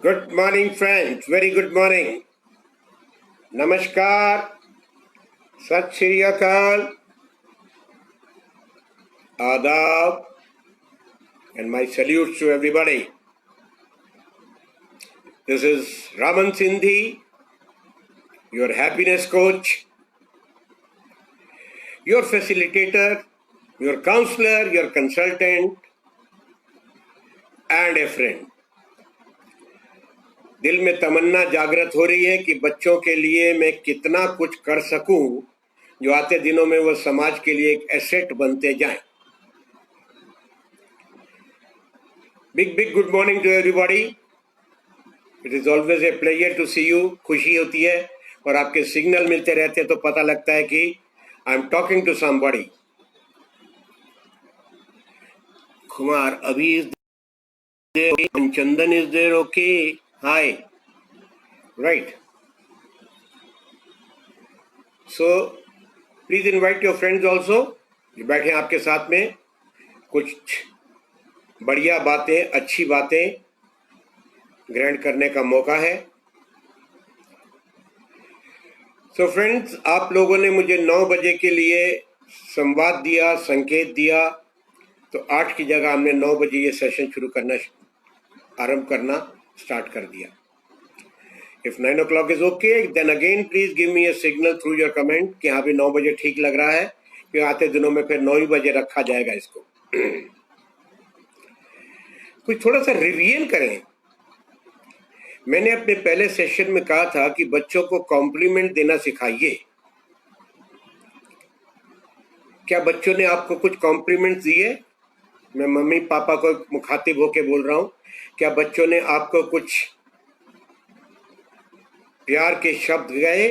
Good morning, friends. Very good morning. Namaskar. Sat Shri Akal. Adab. And my salutes to everybody. This is Raman Sindhi, your happiness coach, your facilitator, your counselor, your consultant, and a friend. दिल में तमन्ना जागृत हो रही है कि बच्चों के लिए मैं कितना कुछ कर सकूं जो आते दिनों में वो समाज के लिए एक एसेट बनते जाएं। Big good morning to everybody. It is always a pleasure to see you. खुशी होती है और आपके सिग्नल मिलते रहते हैं तो पता लगता है कि I am talking to somebody. Kumar Abhi is there, Chandan is there, okay, hi, right. So please invite your friends also, जो बैठे आपके साथ में। कुछ बढ़िया बातें, अच्छी बातें ग्रहण करने का मौका है। सो फ्रेंड्स, आप लोगों ने मुझे 9 बजे के लिए संवाद दिया, संकेत दिया, तो 8 की जगह हमने 9 बजे ये सेशन शुरू करना, आरंभ करना स्टार्ट कर दिया। If 9 o'clock is okay, then again please give me a signal through your comment कि हाँ भी 9 बजे ठीक लग रहा है, कि आते दिनों में फिर 9 ही बजे रखा जाएगा इसको। कुछ थोड़ा सा रिवीजन करें। मैंने अपने पहले सेशन में कहा था कि बच्चों को कॉम्प्लीमेंट देना सिखाइए। क्या बच्चों ने आपको कुछ कॉम्प्लीमेंट्स दिए? मैं मम्मी पापा को मुखातिब होके बोल रहा हूं। क्या बच्चों ने आपको कुछ प्यार के शब्द गए?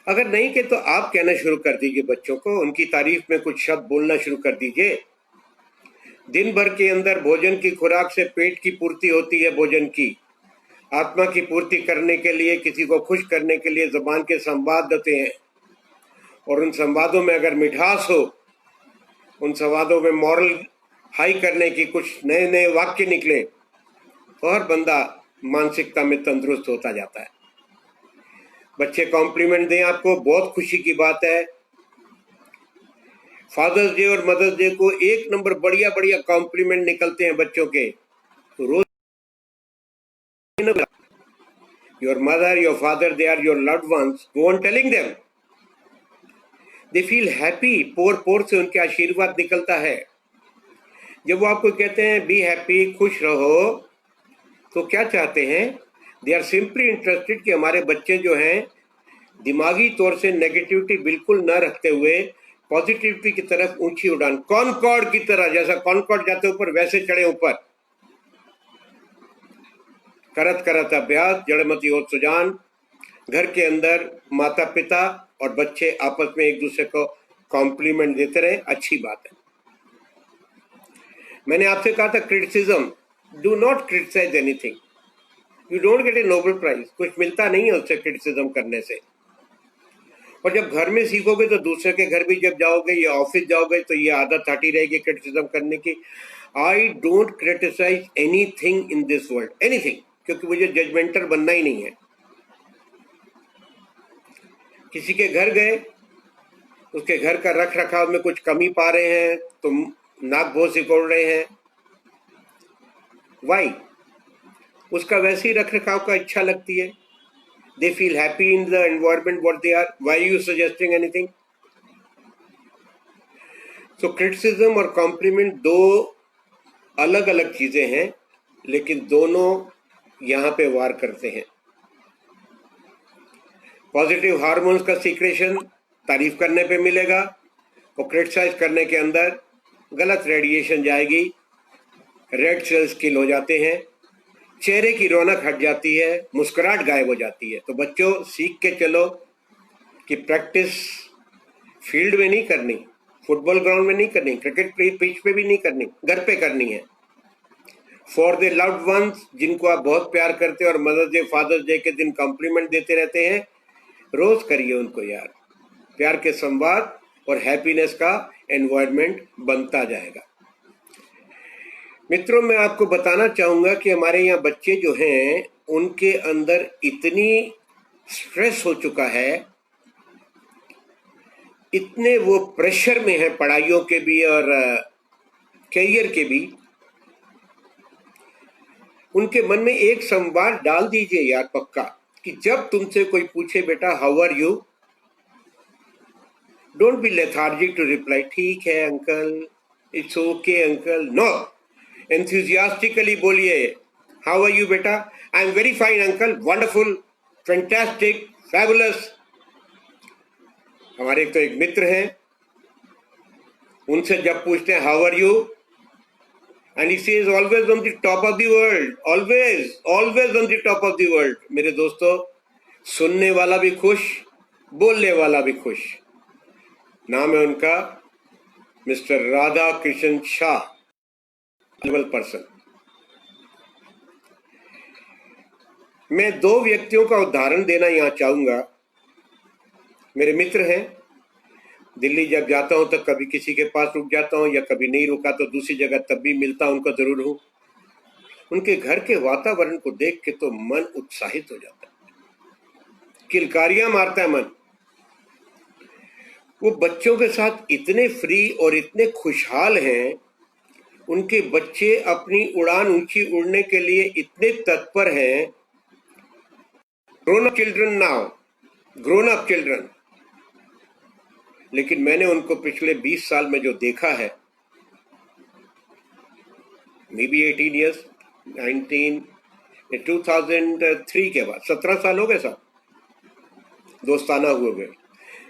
अगर नहीं के तो आप कहना शुरू कर दीजिए बच्चों को, उनकी तारीफ में कुछ शब्द बोलना शुरू कर दीजिए। दिन भर के अंदर भोजन की खुराक से पेट की पूर्ति होती है, भोजन की आत्मा की पूर्ति करने के लिए, किसी को खुश करने के लिए जुबान के संवाद होते हैं, और उन संवादों में अगर मिठास हो, उन संवादों में मॉरल हाई करने की कुछ नए नए वाक्य निकले, तो हर बंदा मानसिकता में तंदुरुस्त होता जाता है। बच्चे कॉम्प्लीमेंट दें आपको, बहुत खुशी की बात है। फादर्स डे और मदर्स डे को 1 नंबर बढ़िया बढ़िया कॉम्प्लीमेंट निकलते हैं बच्चों के। तो रोज your mother, your father, they are your loved ones, go on telling them, they feel happy. पोर से उनके आशीर्वाद निकलता है। जब वो आपको कहते हैं बी हैप्पी, खुश रहो, तो क्या चाहते हैं? दे आर सिंपली इंटरेस्टेड कि हमारे बच्चे जो हैं दिमागी तौर से नेगेटिविटी बिल्कुल न रखते हुए पॉजिटिविटी की तरफ ऊंची उड़ान, कॉनकॉर्ड की तरह, जैसा कॉनकॉर्ड जाते ऊपर वैसे चढ़े ऊपर। करत करत अभ्यास जड़मती हो सुजान। घर के अंदर माता पिता और बच्चे आपस में एक दूसरे को कॉम्प्लीमेंट देते रहे, अच्छी बात है। मैंने आपसे कहा था criticism, do not criticise anything, you don't get a Nobel prize. कुछ मिलता नहीं है उससे, क्रिटिसिज्म करने से। और जब घर में सीखोगे तो दूसरे के घर भी जब जाओगे या ऑफिस जाओगे तो ये आदत हटी रहेगी क्रिटिसिज्म करने की। I don't criticise anything in this world, anything, क्योंकि मुझे जजमेंटल बनना ही नहीं है। किसी के घर गए, उसके घर का रख रखाव में कुछ कमी पा रहे हैं तो नाक भों सिकोड़ रहे हैं, वाई? उसका वैसे ही रख रखाव का इच्छा लगती है। They feel happy in the environment what they are. Why are you suggesting anything? So criticism और compliment दो अलग अलग चीजें हैं, लेकिन दोनों यहाँ पे वार करते हैं। पॉजिटिव हार्मोन्स का सीक्रेशन तारीफ करने पे मिलेगा, और क्रिटिसाइज करने के अंदर गलत रेडिएशन जाएगी, रेड सेल्स किल हो जाते हैं, चेहरे की रौनक हट जाती है, मुस्कुराहट गायब हो जाती है। तो बच्चों, सीख के चलो कि प्रैक्टिस फील्ड में नहीं करनी, फुटबॉल ग्राउंड में नहीं करनी, क्रिकेट पिच पे भी नहीं करनी, घर पे करनी है। फॉर द लव्ड वंस, जिनको आप बहुत प्यार करते हैं और मदर्स डे, फादर्स डे के दिन कॉम्प्लीमेंट देते रहते हैं, रोज करिए उनको यार। प्यार के संवाद और हैप्पीनेस का एनवायरनमेंट बनता जाएगा। मित्रों, मैं आपको बताना चाहूंगा कि हमारे यहाँ बच्चे जो हैं उनके अंदर इतनी स्ट्रेस हो चुका है, इतने वो प्रेशर में है पढ़ाइयों के भी और करियर के भी। उनके मन में एक संवाद डाल दीजिए यार पक्का, कि जब तुमसे कोई पूछे बेटा how are you, don't be lethargic to reply ठीक है uncle, it's okay uncle. No, enthusiastically बोलिए हाउ आर यू बेटा, I am very fine uncle, wonderful, fantastic, fabulous. हमारे तो एक मित्र हैं, उनसे जब पूछते हैं how are you, and he says always on the top of the world, always always on the top of the world. मेरे दोस्तों, सुनने वाला भी खुश, बोलने वाला भी खुश। नाम है उनका mister Radha Krishna Shah, level person. मैं दो व्यक्तियों का उदाहरण देना यहां चाहूंगा। मेरे मित्र हैं, दिल्ली जब जाता हूं तो कभी किसी के पास रुक जाता हूं, या कभी नहीं रुका तो दूसरी जगह तब भी मिलता हूं, उनको जरूर हूं। उनके घर के वातावरण को देख के तो मन उत्साहित हो जाता है, किलकारियां मारता है मन। वो बच्चों के साथ इतने फ्री और इतने खुशहाल हैं, उनके बच्चे अपनी उड़ान ऊंची उड़ने के लिए इतने तत्पर हैं। Grown up children now, grown up children. लेकिन मैंने उनको पिछले 20 साल में जो देखा है, मे बी 18 ईयर्स, 2003 के बाद 17 साल हो गए साहब, दोस्ताना हुए गए।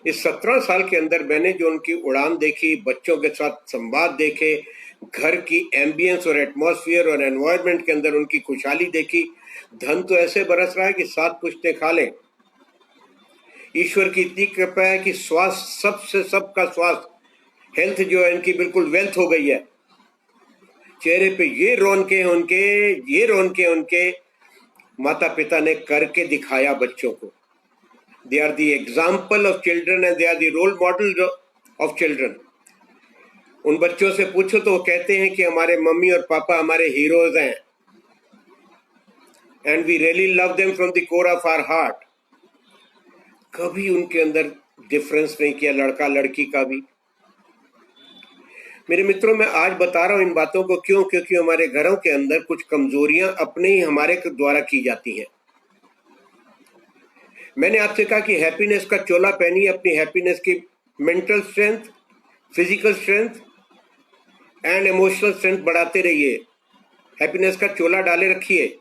इस 17 साल के अंदर मैंने जो उनकी उड़ान देखी, बच्चों के साथ संवाद देखे, घर की एम्बियंस और एटमॉस्फेयर और एनवायरनमेंट के अंदर उनकी खुशहाली देखी। धन तो ऐसे बरस रहा है कि 7 पुश्तें खा लें। ईश्वर की इतनी कृपा है कि स्वास्थ्य, सबसे सबका स्वास्थ्य, हेल्थ जो है इनकी बिल्कुल वेल्थ हो गई है। चेहरे पे ये रौनकें उनके, ये रौनकें उनके माता पिता ने करके दिखाया बच्चों को। They are the example of children and they are the role model of children. उन बच्चों से पूछो तो वो कहते हैं कि हमारे मम्मी और पापा हमारे हीरोज हैं, and we really love them from the core of our heart. कभी उनके अंदर डिफरेंस नहीं किया लड़का लड़की का भी। मेरे मित्रों, मैं आज बता रहा हूं इन बातों को क्यों, क्योंकि हमारे घरों के अंदर कुछ कमजोरियां अपने ही हमारे द्वारा की जाती हैं। मैंने आपसे कहा कि हैप्पीनेस का चोला पहनिए, अपनी हैप्पीनेस की mental strength, physical strength and emotional strength बढ़ाते रहिए। हैप्पीनेस का चोला डाले रखिए,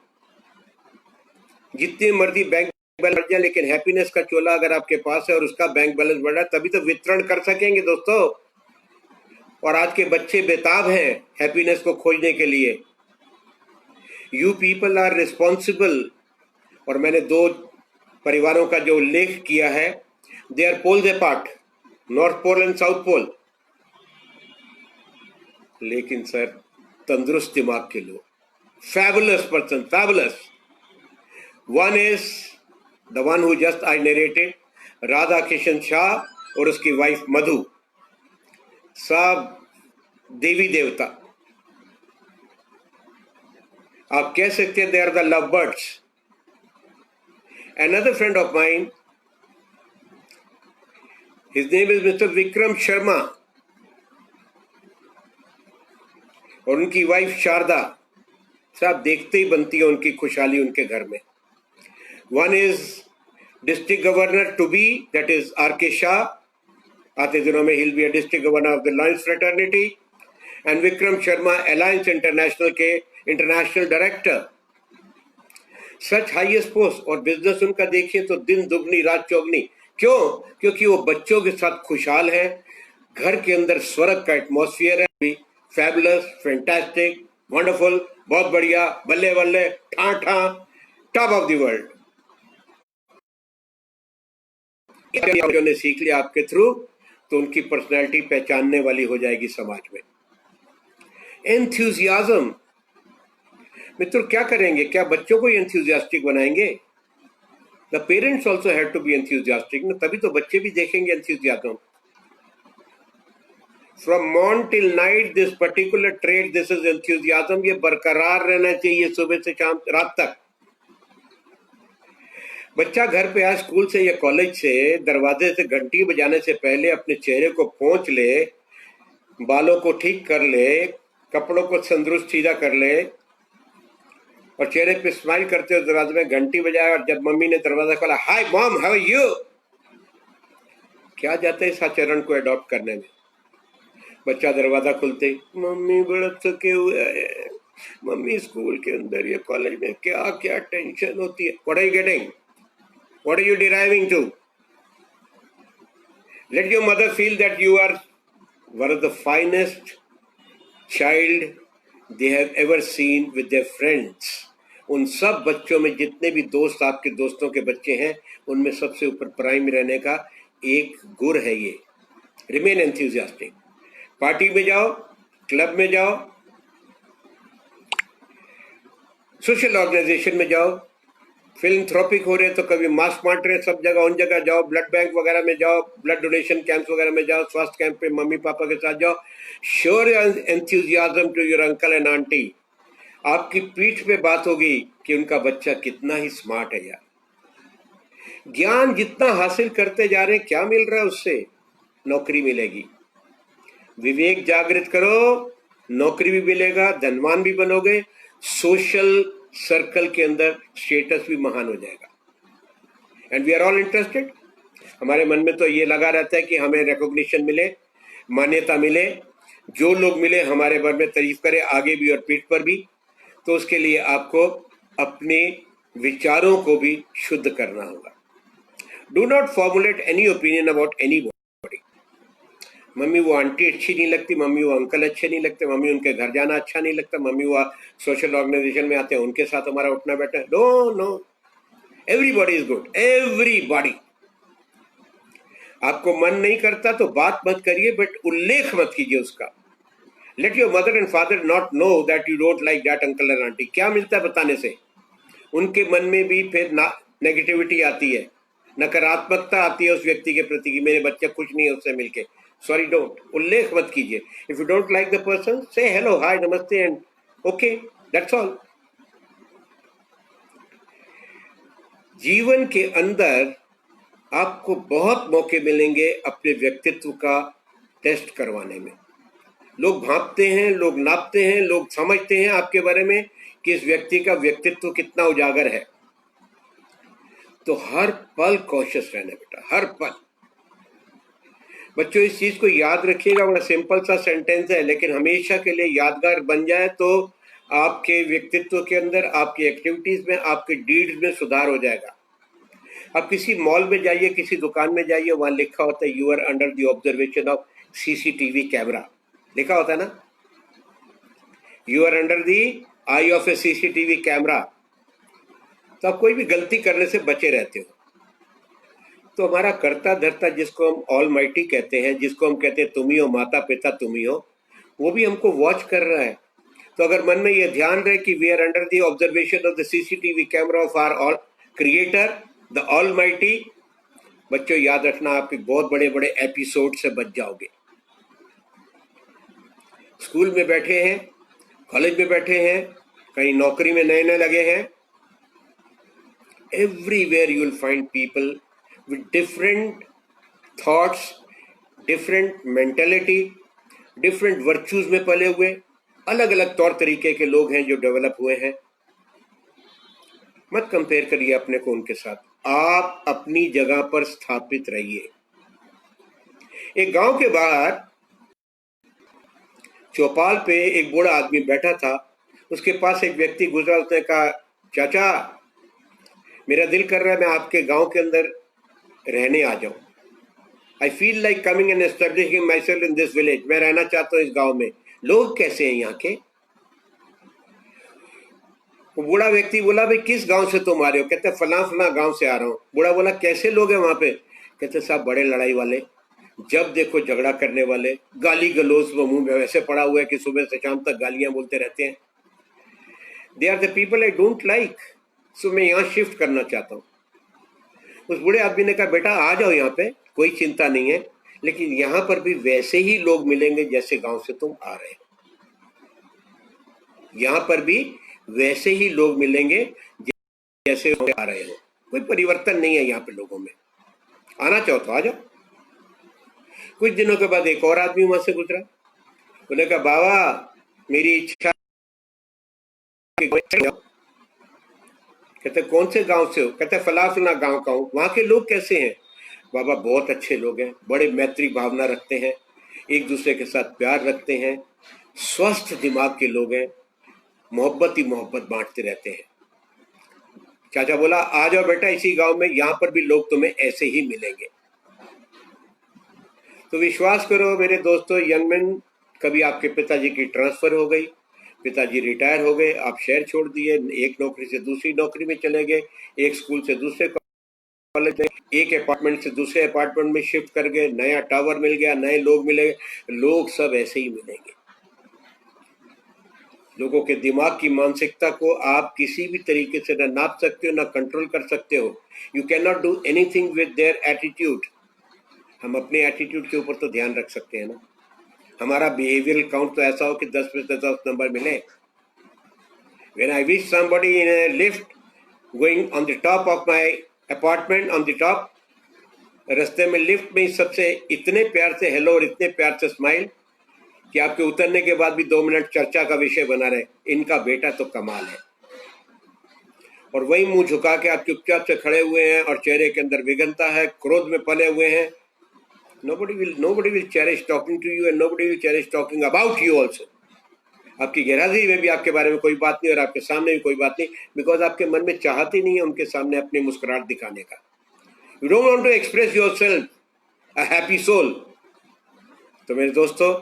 जितनी मर्जी बैंक बैलेंस बढ़ जाए, लेकिन हैप्पीनेस का चोला अगर आपके पास है और उसका बैंक बैलेंस बढ़ रहा है, तभी तो वितरण कर सकेंगे दोस्तों। और आज के बच्चे बेताब हैं हैप्पीनेस को खोजने के लिए। You people are responsible. और मैंने 2 परिवारों का जो उल्लेख किया है, they are poles apart, north pole and south pole, लेकिन सर तंदुरुस्त दिमाग के लोग, fabulous person, fabulous. One is the one who just I narrated, Radha Kishan Shah और उसकी वाइफ मधु, सब देवी देवता। आप कह सकते हैं they are the love birds. Another friend of mine, his name is Mr. Vikram Sharma, और उनकी वाइफ शारदा। साहब देखते ही बनती है उनकी खुशहाली उनके घर में। One is district governor to be, that is R K. Shah. आते दिनों में he'll be a district governor of the Lions fraternity, and Vikram Sharma alliance international के इंटरनेशनल डायरेक्टर। सच हाईएस्ट पोस्ट, और बिजनेस उनका देखिए तो दिन दुगनी रात चौगनी। क्यों? क्योंकि वो बच्चों के साथ खुशहाल है, घर के अंदर स्वर्ग का एटमॉस्फेयर है। फैबुलस, फैंटास्टिक, वंडरफुल, बहुत बढ़िया, बल्ले बल्ले, ठा ठा, टॉप ऑफ द वर्ल्ड। जो ने सीख लिया आपके थ्रू, तो उनकी पर्सनैलिटी पहचानने वाली हो जाएगी समाज में। एंथुजियाज्म। मित्रों, क्या करेंगे? क्या बच्चों को एंथुजियास्टिक बनाएंगे? The parents also have to be enthusiastic, तभी तो बच्चे भी देखेंगे enthusiasm. From morn till night this particular trade, this is enthusiasm, ये बरकरार रहना चाहिए सुबह से शाम रात तक। बच्चा घर पे आए स्कूल से या कॉलेज से, दरवाजे से घंटी बजाने से पहले अपने चेहरे को पोंछ ले, बालों को ठीक कर ले, कपड़ों को तंदुरुस्त सीधा कर ले और चेहरे पे स्माइल करते हुए दरवाजे में घंटी बजाए, और जब मम्मी ने दरवाजा खोला, hi mom how are you, क्या जाता है इस आचरण को अडॉप्ट करने में। बच्चा दरवाजा खुलते, मम्मी बड़ा थके हुए है, मम्मी स्कूल के अंदर या कॉलेज में क्या क्या टेंशन होती है। What are you getting, what are you deriving to? Let your mother feel that you are one of the finest child they have ever seen with their friends। उन सब बच्चों में जितने भी दोस्त आपके दोस्तों के बच्चे हैं, उनमें सबसे ऊपर प्राइम रहने का एक गुण है ये, रिमेन एंथुसियास्टिक। पार्टी में जाओ, क्लब में जाओ, सोशल ऑर्गेनाइजेशन में जाओ, फिलैंथ्रोपिक हो रहे तो कभी मास्क बांट रहे, सब जगह उन जगह जाओ, ब्लड बैंक वगैरह में जाओ, ब्लड डोनेशन कैंप्स वगैरह में जाओ, स्वास्थ्य कैंप पे मम्मी पापा के साथ जाओ, sure enthusiasm to your uncle and aunty. आपकी पीठ पे बात होगी कि उनका बच्चा कितना ही स्मार्ट है यार। ज्ञान जितना हासिल करते जा रहे हैं, क्या मिल रहा है उससे? नौकरी मिलेगी। विवेक जागृत करो, नौकरी भी मिलेगा, धनवान भी बनोगे, सोशल सर्कल के अंदर स्टेटस भी महान हो जाएगा। And we are all interested. हमारे मन में तो ये लगा रहता है कि हमें रिकॉग्निशन मिले, मान्यता मिले, जो लोग मिले हमारे बारे में तारीफ करें, आगे भी और पीठ पर भी। तो उसके लिए आपको अपने विचारों को भी शुद्ध करना होगा। Do not formulate any opinion about any body. Mummy वो आंटी अच्छी नहीं लगती, मम्मी वो अंकल अच्छे नहीं लगते, मम्मी उनके घर जाना अच्छा नहीं लगता, मम्मी वो सोशल ऑर्गेनाइजेशन में आते हैं उनके साथ हमारा उठना बैठना, no no, everybody is good, everybody. आपको मन नहीं करता तो बात मत करिए, बट उल्लेख मत कीजिए उसका। Late your mother and father not know that you don't like that uncle and aunty. क्या मिलता है बताने से? उनके मन में भी फिर नेगेटिविटी आती है, नकारात्मकता आती है उस व्यक्ति के प्रति कि मेरे बच्चे खुश नहीं है उससे मिलके। सॉरी, डोंट, उल्लेख मत कीजिए। If you don't like the person, से हेलो, हाय, नमस्ते एंड ओके, दैट्स ऑल। जीवन के अंदर आपको बहुत मौके मिलेंगे अपने व्यक्तित्व का टेस्ट करवाने में। लोग भांपते हैं, लोग नापते हैं, लोग समझते हैं आपके बारे में कि इस व्यक्ति का व्यक्तित्व कितना उजागर है। तो हर पल कॉशियस रहना बेटा, हर पल। बच्चों इस चीज को याद रखिएगा, बड़ा सिंपल सा सेंटेंस है लेकिन हमेशा के लिए यादगार बन जाए तो आपके व्यक्तित्व के अंदर, आपकी एक्टिविटीज में, आपके डीड्स में सुधार हो जाएगा। अब किसी मॉल में जाइए, किसी दुकान में जाइए, वहां लिखा होता है you are under the observation of CCTV camera, लिखा होता है ना, you are under the eye of a CCTV camera. तो आप कोई भी गलती करने से बचे रहते हो। तो हमारा कर्ता धर्ता, जिसको हम ऑल माइटी कहते हैं, जिसको हम कहते हैं तुम ही हो, माता पिता तुम ही हो, वो भी हमको वॉच कर रहा है। तो अगर मन में ये ध्यान रहे कि we are under the observation of the CCTV camera of our all creator the almighty, बच्चों याद रखना, आपके बहुत बड़े बड़े एपिसोड से बच जाओगे। स्कूल में बैठे हैं, कॉलेज में बैठे हैं, कहीं नौकरी में नए नए लगे हैं, everywhere you will find people with different thoughts, different mentality, different virtues में पले हुए अलग अलग तौर तरीके के लोग हैं जो डेवलप हुए हैं। मत कंपेयर करिए अपने को उनके साथ, आप अपनी जगह पर स्थापित रहिए। एक गांव के बाहर चौपाल पे एक बूढ़ा आदमी बैठा था, उसके पास एक व्यक्ति गुजरा, उसने कहा चाचा मेरा दिल कर रहा है मैं आपके गांव के अंदर रहने आ जाऊं, I feel like coming and establishing my self in this village, मैं रहना चाहता हूं इस गांव में, लोग कैसे हैं यहाँ के? वो बूढ़ा व्यक्ति बोला भाई किस गांव से तुम आ रहे हो? कहते फला फला गांव से आ रहा हूँ। बूढ़ा बोला कैसे लोग हैं वहां पे? कहते साहब बड़े लड़ाई वाले, जब देखो झगड़ा करने वाले, गाली गलोच वो मुंह में वैसे पड़ा हुआ है कि सुबह से शाम तक गालियां बोलते रहते हैं। They are the people I don't like, so मैं यहाँ शिफ्ट करना चाहता हूँ। उस बूढ़े आदमी ने कहा बेटा आ जाओ यहाँ पे, कोई चिंता नहीं है, लेकिन यहाँ पर भी वैसे ही लोग मिलेंगे जैसे गांव से तुम आ रहे हो। यहाँ पर भी वैसे ही लोग मिलेंगे जैसे आ रहे हो। कोई परिवर्तन नहीं है यहाँ पे लोगों में। आना चाहो तो आ जाओ। कुछ दिनों के बाद एक और आदमी वहां से गुजरा। उन्होंने कहा बाबा मेरी इच्छा। कहते कौन से गांव से हो? कहते फला फला गांव का हूँ। वहां के लोग कैसे हैं? बाबा बहुत अच्छे लोग हैं, बड़े मैत्री भावना रखते हैं, एक दूसरे के साथ प्यार रखते हैं, स्वस्थ दिमाग के लोग हैं, मोहब्बत ही मोहब्बत बांटते रहते हैं। चाचा बोला आ जाओ बेटा इसी गांव में, यहाँ पर भी लोग तुम्हें ऐसे ही मिलेंगे। तो विश्वास करो मेरे दोस्तों, यंगमैन, कभी आपके पिताजी की ट्रांसफर हो गई, पिताजी रिटायर हो गए, आप शहर छोड़ दिए, एक नौकरी से दूसरी नौकरी में चले गए, एक स्कूल से दूसरे कॉलेज में, एक अपार्टमेंट से दूसरे अपार्टमेंट में शिफ्ट कर गए, नया टावर मिल गया, नए लोग मिले। लोग सब ऐसे ही मिलेंगे। लोगों के दिमाग की मानसिकता को आप किसी भी तरीके से न नाप सकते हो, ना कंट्रोल कर सकते हो। You can not do anything with their attitude. हम अपने एटीट्यूड के ऊपर तो ध्यान रख सकते हैं ना। हमारा बिहेवियरल काउंट तो ऐसा हो कि 10 में से 10 नंबर मिले। When I wish somebody in a lift going on the top of my apartment on the top, रास्ते में लिफ्ट में सबसे इतने प्यार से हेलो और इतने प्यार से स्माइल कि आपके उतरने के बाद भी 2 मिनट चर्चा का विषय बना रहे, इनका बेटा तो कमाल है। और वही मुंह झुका के आप चुपचाप से खड़े हुए हैं और चेहरे के अंदर विघनता है, क्रोध में पले हुए हैं। Nobody will cherish talking to you and nobody will cherish talking about you also. आपकी गैरहाजिरी में भी आपके बारे में कोई बात नहीं और आपके सामने भी कोई बात नहीं, बिकॉज आपके मन में चाहत ही नहीं है उनके सामने अपनी मुस्कुराहट दिखाने का। You don't want to express yourself a happy soul. तो मेरे दोस्तों,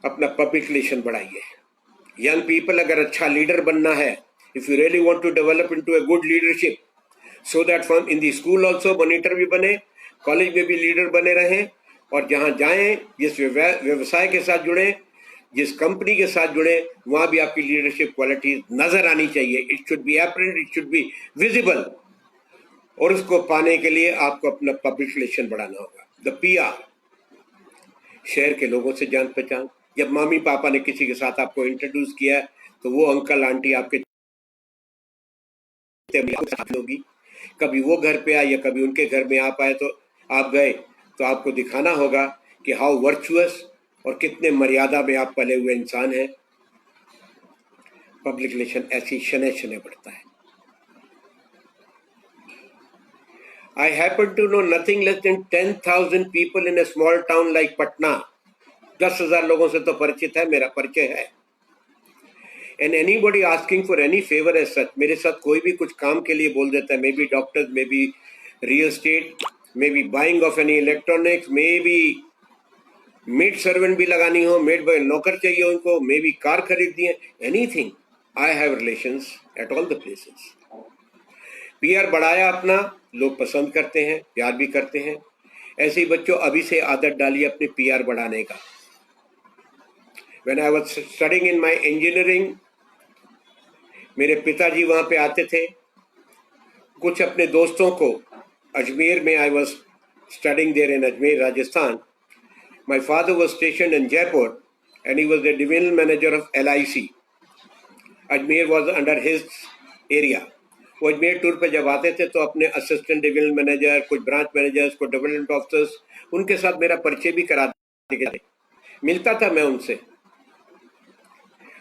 अपना पब्लिक रिलेशन बढ़ाइए। यंग पीपल, अगर अच्छा लीडर बनना है, if you really want to develop into a good leadership, so that from in the school also monitor भी बने, कॉलेज में भी लीडर बने रहें, और जहां जाएं, जिस व्यवसाय के साथ जुड़े, जिस कंपनी के साथ जुड़े, वहां भी आपकी लीडरशिप क्वालिटी नजर आनी चाहिए। It should be apparent, it should be visible. और उसको पाने के लिए आपको अपना पब्लिक रिलेशन बढ़ाना होगा। द पीआर, शहर के लोगों से जान पहचान। जब मम्मी पापा ने किसी के साथ आपको इंट्रोड्यूस किया तो वो अंकल आंटी आपके होगी। कभी वो घर पे आए या कभी उनके घर में आप आए तो आप गए, तो आपको दिखाना होगा कि हाउ वर्चुअस और कितने मर्यादा में आप पले हुए इंसान हैं। पब्लिक रिलेशन ऐसी शनै शनै बढ़ता है। I happen to know nothing less than 10,000 people in a small town like Patna. 10,000 लोगों से तो परिचित है, मेरा परिचय है। And anybody asking for any favor as such, मेरे साथ कोई भी कुछ काम के लिए बोल देता है, may be doctors, may be real estate, may be buying of any electronics, may be maid servant भी लगानी हो, मेड नौकर चाहिए उनको, मे बी कार खरीदनी है, anything, I have relations at all the places. PR बढ़ाया अपना, लोग पसंद करते हैं, प्यार भी करते हैं। ऐसे ही बच्चों अभी से आदत डालिए अपने पीआर बढ़ाने का। When I was studying in my engineering, मेरे पिताजी वहां पे आते थे, कुछ अपने दोस्तों को अजमेर में, I was studying there in Ajmer, Rajasthan. My father was stationed in Jaipur and he was the divisional manager of LIC. Ajmer was under his area. वो अजमेर टूर पे जब आते थे तो अपने असिस्टेंट डिविजनल मैनेजर, कुछ ब्रांच मैनेजर्स, कुछ development officers, उनके साथ मेरा परिचय भी करा देते, मिलता था मैं उनसे।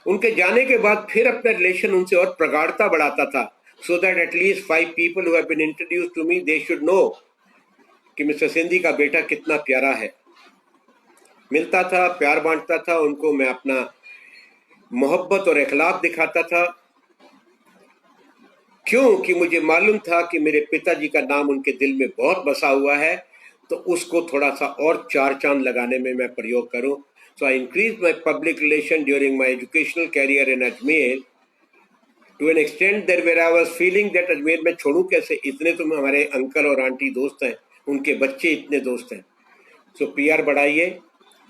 उनके जाने के बाद फिर अपना रिलेशन उनसे और प्रगाढ़ता बढ़ाता था, so that at least 5 people who have been introduced to me, they should know कि मिस्टर सिंधी का बेटा कितना प्यारा है। मिलता था, प्यार बांटता था, उनको मैं अपना मोहब्बत और इखलाक दिखाता था, क्योंकि मुझे मालूम था कि मेरे पिताजी का नाम उनके दिल में बहुत बसा हुआ है, तो उसको थोड़ा सा और 4 चांद लगाने में मैं प्रयोग करूं। So I increased my public relation during my educational career in Ajmer to an extent that where I was feeling that Ajmer में छोड़ूं कैसे, इतने तो हमारे अंकल और आंटी दोस्त हैं, उनके बच्चे इतने दोस्त हैं। So PR बढ़ाइए,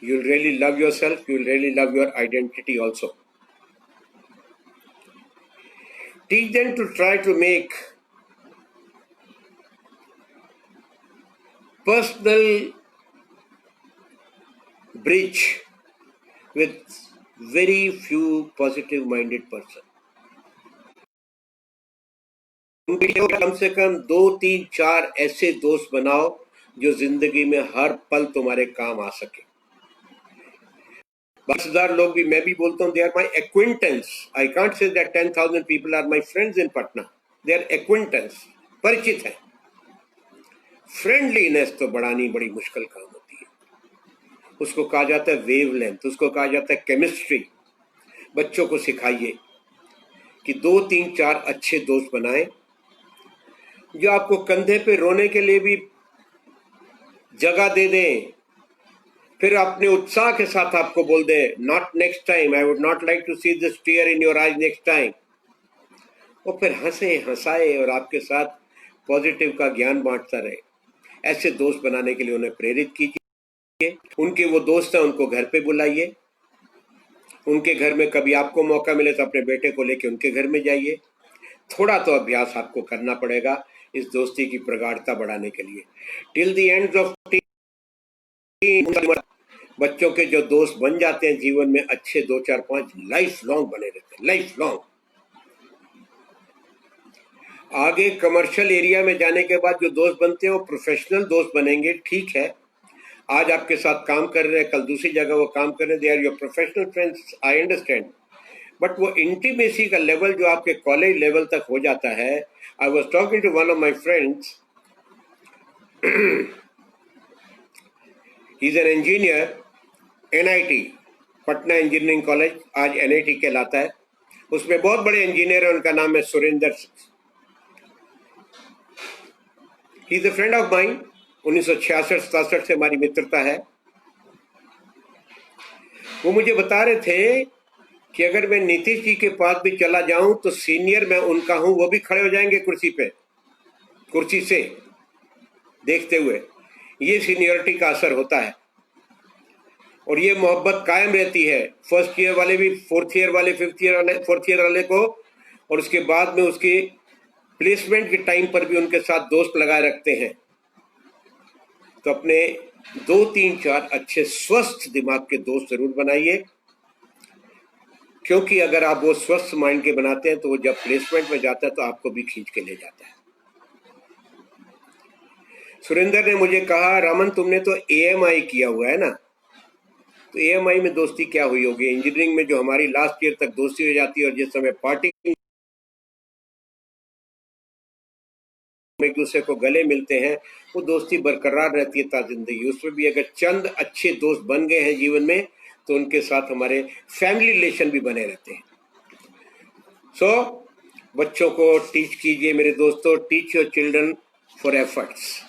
you will really love yourself, you will really love your identity also. Teach them to try to make personal bridge with very few positive minded person. उनके लिए कम से कम 2 3 4 ऐसे दोस्त बनाओ जो जिंदगी में हर पल तुम्हारे काम आ सके। 10,000 लोग भी, मैं भी बोलता हूँ, they are my acquaintance. I can't say that 10,000 people are my friends in Patna. They are acquaintance, परिचित है। फ्रेंडलीनेस तो बढ़ानी बड़ी मुश्किल काम होती है। उसको कहा जाता है वेव लेंथ, उसको कहा जाता है केमिस्ट्री। बच्चों को सिखाइए कि 2 3 4 अच्छे दोस्त बनाएं जो आपको कंधे पे रोने के लिए भी जगह दे दें, फिर अपने उत्साह के साथ आपको बोल दे, not next time, I would not like to see this tear in your eyes next time. और फिर हंसे हंसाए और आपके साथ पॉजिटिव का ज्ञान बांटता रहे। ऐसे दोस्त बनाने के लिए उन्हें प्रेरित कीजिए। उनके वो दोस्त हैं, उनको घर पे बुलाइए। उनके घर में कभी आपको मौका मिले तो अपने बेटे को लेके उनके घर में जाइए। थोड़ा तो अभ्यास आपको करना पड़ेगा इस दोस्ती की प्रगाढ़ता बढ़ाने के लिए। टिल द एंड ऑफ बच्चों के जो दोस्त बन जाते हैं जीवन में, अच्छे 2 4 5 लाइफ लॉन्ग बने रहते हैं, लाइफ लॉन्ग। आगे कमर्शियल एरिया में जाने के बाद जो दोस्त बनते हैं वो प्रोफेशनल दोस्त बनेंगे। ठीक है, आज आपके साथ काम कर रहे हैं, कल दूसरी जगह वो काम कर रहे हैं, they are your professional friends, I understand. But वो इंटीमेसी का लेवल जो आपके कॉलेज लेवल तक हो जाता है। I was talking to one of my friends, he is an engineer, NIT Patna engineering college आज NIT कहलाता है। उसमें बहुत बड़े इंजीनियर है, उनका नाम है Surendra. He is a friend of mine. 1966-67 से हमारी मित्रता है। वो मुझे बता रहे थे कि अगर मैं नीतीश जी के पास भी चला जाऊं तो सीनियर मैं उनका हूं, वो भी खड़े हो जाएंगे कुर्सी पे, कुर्सी से देखते हुए। ये सीनियरिटी का असर होता है और ये मोहब्बत कायम रहती है। फर्स्ट ईयर वाले भी फोर्थ ईयर वाले, फोर्थ ईयर वाले को, और उसके बाद में उसके प्लेसमेंट के टाइम पर भी उनके साथ दोस्त लगाए रखते हैं। तो अपने 2 3 4 अच्छे स्वस्थ दिमाग के दोस्त जरूर बनाइए, क्योंकि अगर आप वो स्वस्थ माइंड के बनाते हैं तो वो जब प्लेसमेंट में जाता है तो आपको भी खींच के ले जाता है। सुरेंद्र ने मुझे कहा, रमन तुमने तो AMI किया हुआ है ना, तो AMI में दोस्ती क्या हुई होगी? इंजीनियरिंग में जो हमारी लास्ट ईयर तक दोस्ती हो जाती है और जिस समय पार्टी एक दूसरे को गले मिलते हैं, वो दोस्ती बरकरार रहती है ता जिंदगी। उसमें भी अगर चंद अच्छे दोस्त बन गए हैं जीवन में तो उनके साथ हमारे फैमिली रिलेशन भी बने रहते हैं। सो बच्चों को टीच कीजिए मेरे दोस्तों, teach your children for efforts.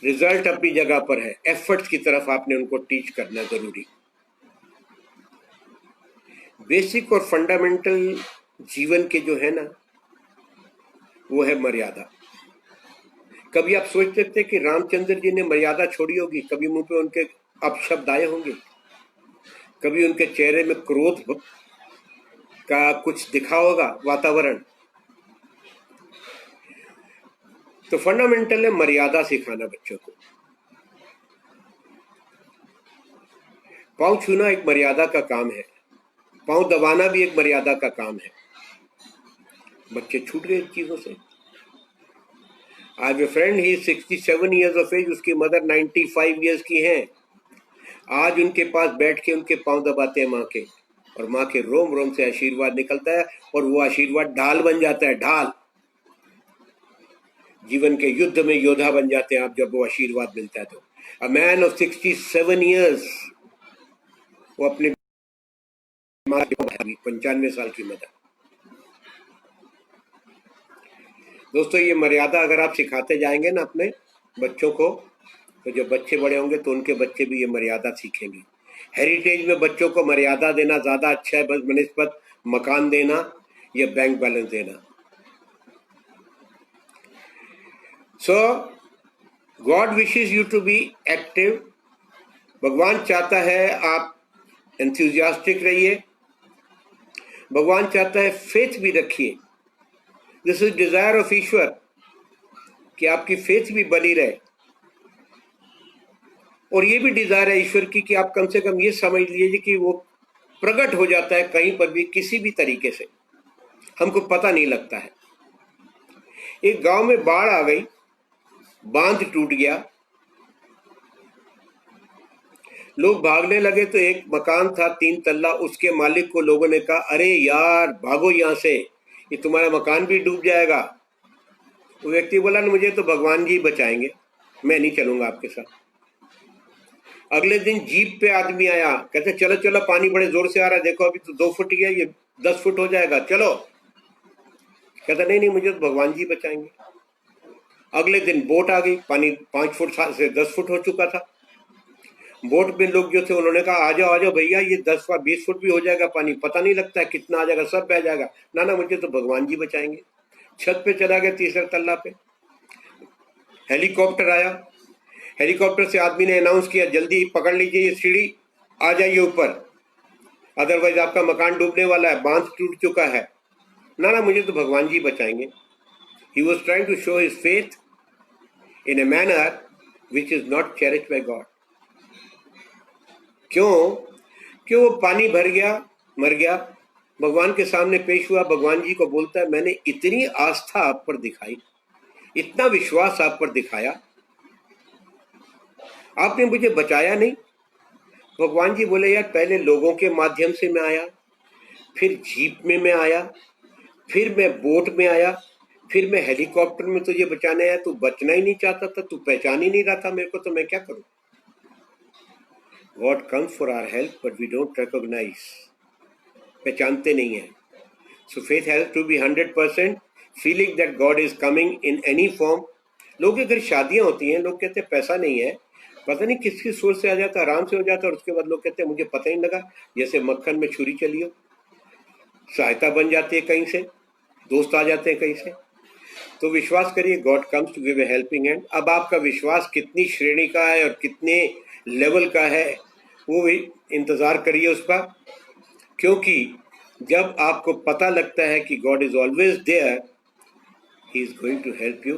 Result अपनी जगह पर है, एफर्ट्स की तरफ आपने उनको टीच करना जरूरी। बेसिक और फंडामेंटल जीवन के जो है ना, वो है मर्यादा। कभी आप सोच सकते कि रामचंद्र जी ने मर्यादा छोड़ी होगी? कभी मुंह पे उनके अपशब्द आए होंगे? कभी उनके चेहरे में क्रोध का कुछ दिखा होगा वातावरण? तो फंडामेंटल है मर्यादा सिखाना बच्चों को। पांव छूना एक मर्यादा का काम है, पांव दबाना भी एक मर्यादा का काम है। बच्चे छूट गए चीजों से। आज friend he 67 years of age, उसकी मदर 95 ईयर्स की हैं। आज उनके पास बैठ के उनके पांव दबाते हैं माँ के, और माँ के रोम रोम से आशीर्वाद निकलता है और वो आशीर्वाद ढाल बन जाता है। ढाल, जीवन के युद्ध में योद्धा बन जाते हैं आप जब वो आशीर्वाद मिलता है तो। अ मैन ऑफ 67 ईयर्स, वो अपने 95 साल की मदर। दोस्तों, ये मर्यादा अगर आप सिखाते जाएंगे ना अपने बच्चों को, तो जब बच्चे बड़े होंगे तो उनके बच्चे भी ये मर्यादा सीखेंगे। हेरिटेज में बच्चों को मर्यादा देना ज्यादा अच्छा है बनिस्बत मकान देना या बैंक बैलेंस देना। So God wishes you to be active. भगवान चाहता है आप एंथुजियास्टिक रहिए। भगवान चाहता है फेथ भी रखिए। दिस इज डिजायर ऑफ ईश्वर कि आपकी फेथ भी बनी रहे। और ये भी डिजायर है ईश्वर की कि आप कम से कम ये समझ लीजिए कि वो प्रकट हो जाता है कहीं पर भी किसी भी तरीके से, हमको पता नहीं लगता है। एक गांव में बाढ़ आ गई, बांध टूट गया, लोग भागने लगे तो एक मकान था 3 तल्ला, उसके मालिक को लोगों ने कहा अरे यार भागो यहां से, ये तुम्हारा मकान भी डूब जाएगा। वो व्यक्ति बोला मुझे तो भगवान जी बचाएंगे, मैं नहीं चलूंगा आपके साथ। अगले दिन जीप पे आदमी आया, कहते चलो चलो पानी बड़े जोर से आ रहा है, देखो अभी तो 2 फुट गया, ये 10 फुट हो जाएगा, चलो। कहता नहीं नहीं मुझे तो भगवान जी बचाएंगे। अगले दिन बोट आ गई, पानी 5 फुट से 10 फुट हो चुका था। बोट में लोग जो थे उन्होंने कहा आ जाओ भैया, ये 10 व 20 फुट भी हो जाएगा पानी, पता नहीं लगता है कितना आ जाएगा, सब बह जाएगा। ना ना मुझे तो भगवान जी बचाएंगे। छत पे चला गया, 3रे तल्ला पे। हेलीकॉप्टर आया, हेलीकॉप्टर से आदमी ने अनाउंस किया जल्दी पकड़ लीजिए ये सीढ़ी, आ जाइए ऊपर, अदरवाइज आपका मकान डूबने वाला है, बांध टूट चुका है। ना ना मुझे तो भगवान जी बचाएंगे। He was trying to show his faith in a manner which is not cherished by God. क्यों वो पानी भर गया, मर गया, भगवान के सामने पेश हुआ, भगवान जी को बोलता है मैंने इतनी आस्था आप पर दिखाई, इतना विश्वास आप पर दिखाया, आपने मुझे बचाया नहीं। भगवान जी बोले यार पहले लोगों के माध्यम से मैं आया, फिर जीप में मैं आया, फिर मैं बोट में आया, फिर मैं हेलीकॉप्टर में तुझे बचाने आया, तू बचना ही नहीं चाहता था, तू पहचान ही नहीं रहा था मेरे को, तो मैं क्या करूं। God comes for our help but we don't recognize, पहचानते नहीं है। So faith has to be 100% feeling that God is coming in any form. लोग के घर शादियां होती हैं, लोग कहते हैं पैसा नहीं है, पता नहीं किसकी सोच से आ जाता, आराम से हो जाता, और उसके बाद लोग कहते हैं मुझे पता ही नहीं लगा, जैसे मक्खन में छुरी चली हो, सहायता बन जाती है कहीं से, दोस्त आ जाते हैं कहीं से। तो विश्वास करिए God comes to give a helping hand. अब आपका विश्वास कितनी श्रेणी का है और कितने लेवल का है वो भी इंतजार करिए उसका, क्योंकि जब आपको पता लगता है कि God is always there, he is going to help you.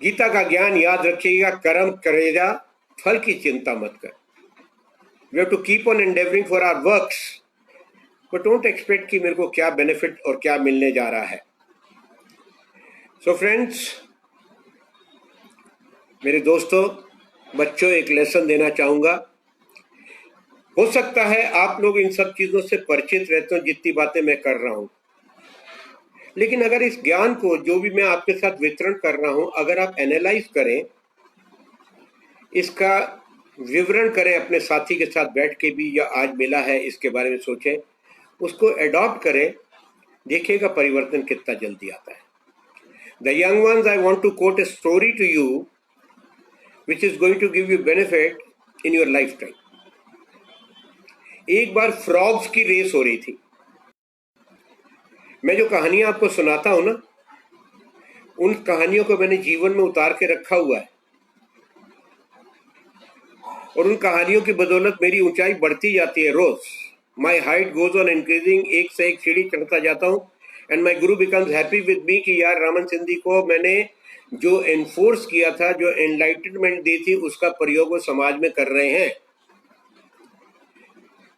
Gita का ज्ञान याद रखिएगा, कर्म करेगा, फल की चिंता मत कर। We have to keep on endeavouring for our works, but don't expect कि मेरे को क्या बेनिफिट और क्या मिलने जा रहा है। सो फ्रेंड्स, मेरे दोस्तों, बच्चों, एक लेसन देना चाहूंगा। हो सकता है आप लोग इन सब चीजों से परिचित रहते हो जितनी बातें मैं कर रहा हूं, लेकिन अगर इस ज्ञान को जो भी मैं आपके साथ वितरण कर रहा हूं, अगर आप एनालाइज करें, इसका विवरण करें अपने साथी के साथ बैठ के भी, या आज मिला है इसके बारे में सोचें, उसको एडॉप्ट करें, देखिएगा परिवर्तन कितना जल्दी आता है। The young ones, I want to quote a story to you which is going to give you benefit in your lifetime. एक बार फ्रॉग्स की रेस हो रही थी। मैं जो कहानियां आपको सुनाता हूं ना, उन कहानियों को मैंने जीवन में उतार के रखा हुआ है, और उन कहानियों की बदौलत मेरी ऊंचाई बढ़ती जाती है रोज। My height goes on increasing, एक से एक सीढ़ी चढ़ता जाता हूं, and my Guru becomes happy with me कि यार रामन सिंधी को मैंने जो एनफोर्स किया था, जो एनलाइटनमेंट दी थी, उसका प्रयोग वो समाज में कर रहे हैं।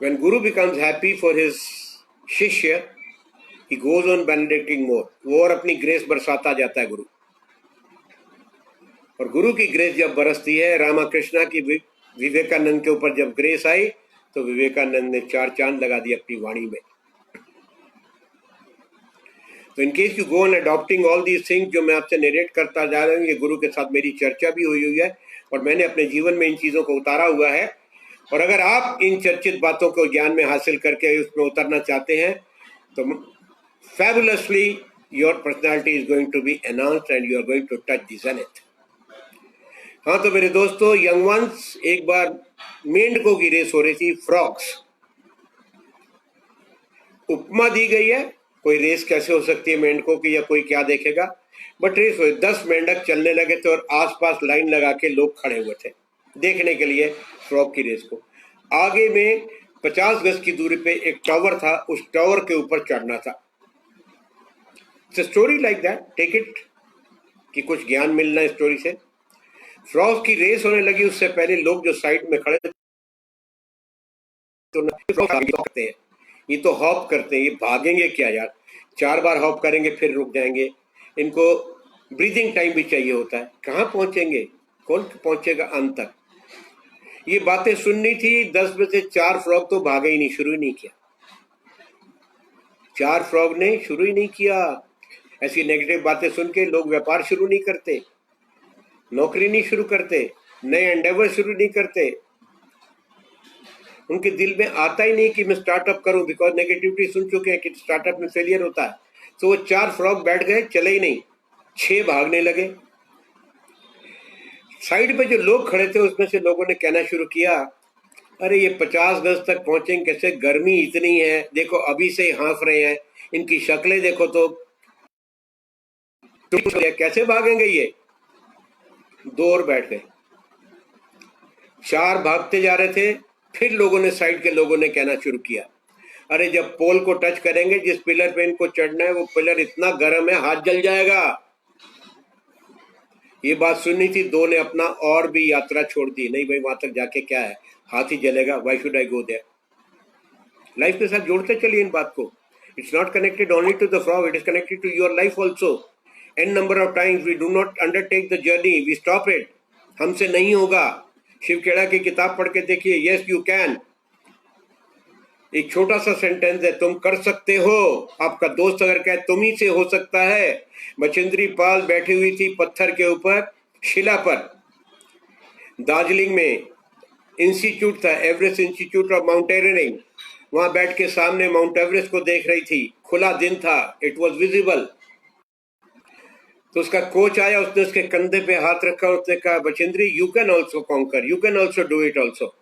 When Guru becomes happy for his शिष्य, he goes on benedicting more, वो और अपनी ग्रेस बरसाता जाता है गुरु। और गुरु की ग्रेस जब बरसती है, रामाकृष्णा की विवेकानंद के ऊपर जब ग्रेस आई, तो विवेकानंद ने 4 चांद लगा दिए अपनी वाणी में। तो in case you go on adopting all these things जो मैं आपसे नरेट करता जा रहा हूँ, ये गुरु के साथ मेरी चर्चा भी हुई है, और मैंने अपने जीवन में इन चीजों को उतारा हुआ है। और अगर आप इन चर्चित बातों को ज्ञान में हासिल करके उसमें उतरना चाहते हैं, तो fabulously your personality is going to be enhanced and you are going to touch the zenith. हाँ, तो मेरे दोस्तों, यंग वंस, एक बार मेंढकों की रेस हो रही थी, फ्रॉग्स। उपमा दी गई है, कोई रेस कैसे हो सकती है मेंढकों की, या कोई क्या देखेगा, बट रेस हुई। 10 मेंढक चलने लगे थे और आसपास लाइन लगा के लोग खड़े हुए थे देखने के लिए फ्रॉग की रेस को। आगे में 50 गज की दूरी पे एक टावर था, उस टावर के ऊपर चढ़ना था। Story like that, take it कि कुछ ज्ञान मिलना है स्टोरी से। फ्रॉग्स की रेस होने लगी, उससे पहले लोग जो साइड में खड़े थे तो करते हैं, ये तो हॉप करते हैं, ये भागेंगे क्या यार, 4 बार हॉप करेंगे फिर रुक जाएंगे, इनको ब्रीदिंग टाइम भी चाहिए होता है, कहाँ पहुंचेंगे, कौन पहुंचेगा अंत तक। ये बातें सुननी थी, 10 में से 4 फ्रॉग तो भागे ही नहीं, शुरू ही नहीं किया, 4 फ्रॉग ने शुरू ही नहीं किया। ऐसी नेगेटिव बातें सुन के लोग व्यापार शुरू नहीं करते, नौकरी नहीं शुरू करते, नए एंडेवर शुरू नहीं करते, उनके दिल में आता ही नहीं कि मैं स्टार्टअप करूं, बिकॉज नेगेटिविटी सुन चुके हैं कि स्टार्टअप में फेलियर होता है। तो वो 4 फ्रॉग बैठ गए, चले ही नहीं, 6 भागने लगे। साइड पे जो लोग खड़े थे उसमें से लोगों ने कहना शुरू किया, अरे ये 50 गज तक पहुंचेंगे कैसे, गर्मी इतनी है, देखो अभी से ही हाँफ रहे हैं, इनकी शक्लें देखो तो कैसे भागेंगे ये। 2 और बैठ गए, 4 भागते जा रहे थे, फिर लोगों ने, साइड के लोगों ने कहना शुरू किया, अरे जब पोल को टच करेंगे, जिस पिलर पे इनको चढ़ना है, वो पिलर इतना गर्म है हाथ जल जाएगा। ये बात सुननी थी, 2 ने अपना और भी यात्रा छोड़ दी, नहीं भाई वहां तक जाके क्या है, हाथ ही जलेगा, why should I go there. Life के साथ जोड़ते चलिए इन बात को, it's not connected only to the frog, it is connected to your life also. An number of times we do not undertake the journey, we stop it, हमसे नहीं होगा। शिव खेड़ा की किताब पढ़ के देखिए, यस यू कैन, एक छोटा सा सेंटेंस है, तुम कर सकते हो। आपका दोस्त अगर कहे तुम ही से हो सकता है। बचेंद्री पाल बैठी हुई थी पत्थर के ऊपर, शिला पर, दार्जिलिंग में इंस्टीट्यूट था, एवरेस्ट इंस्टीट्यूट ऑफ माउंटेनियरिंग, वहां बैठ के सामने माउंट एवरेस्ट को देख रही थी, खुला दिन था, इट वॉज विजिबल। तो उसका कोच आया, उसने उसके कंधे पे हाथ रखा, उसने कहा Bachendri you can also conquer, you can also do it also.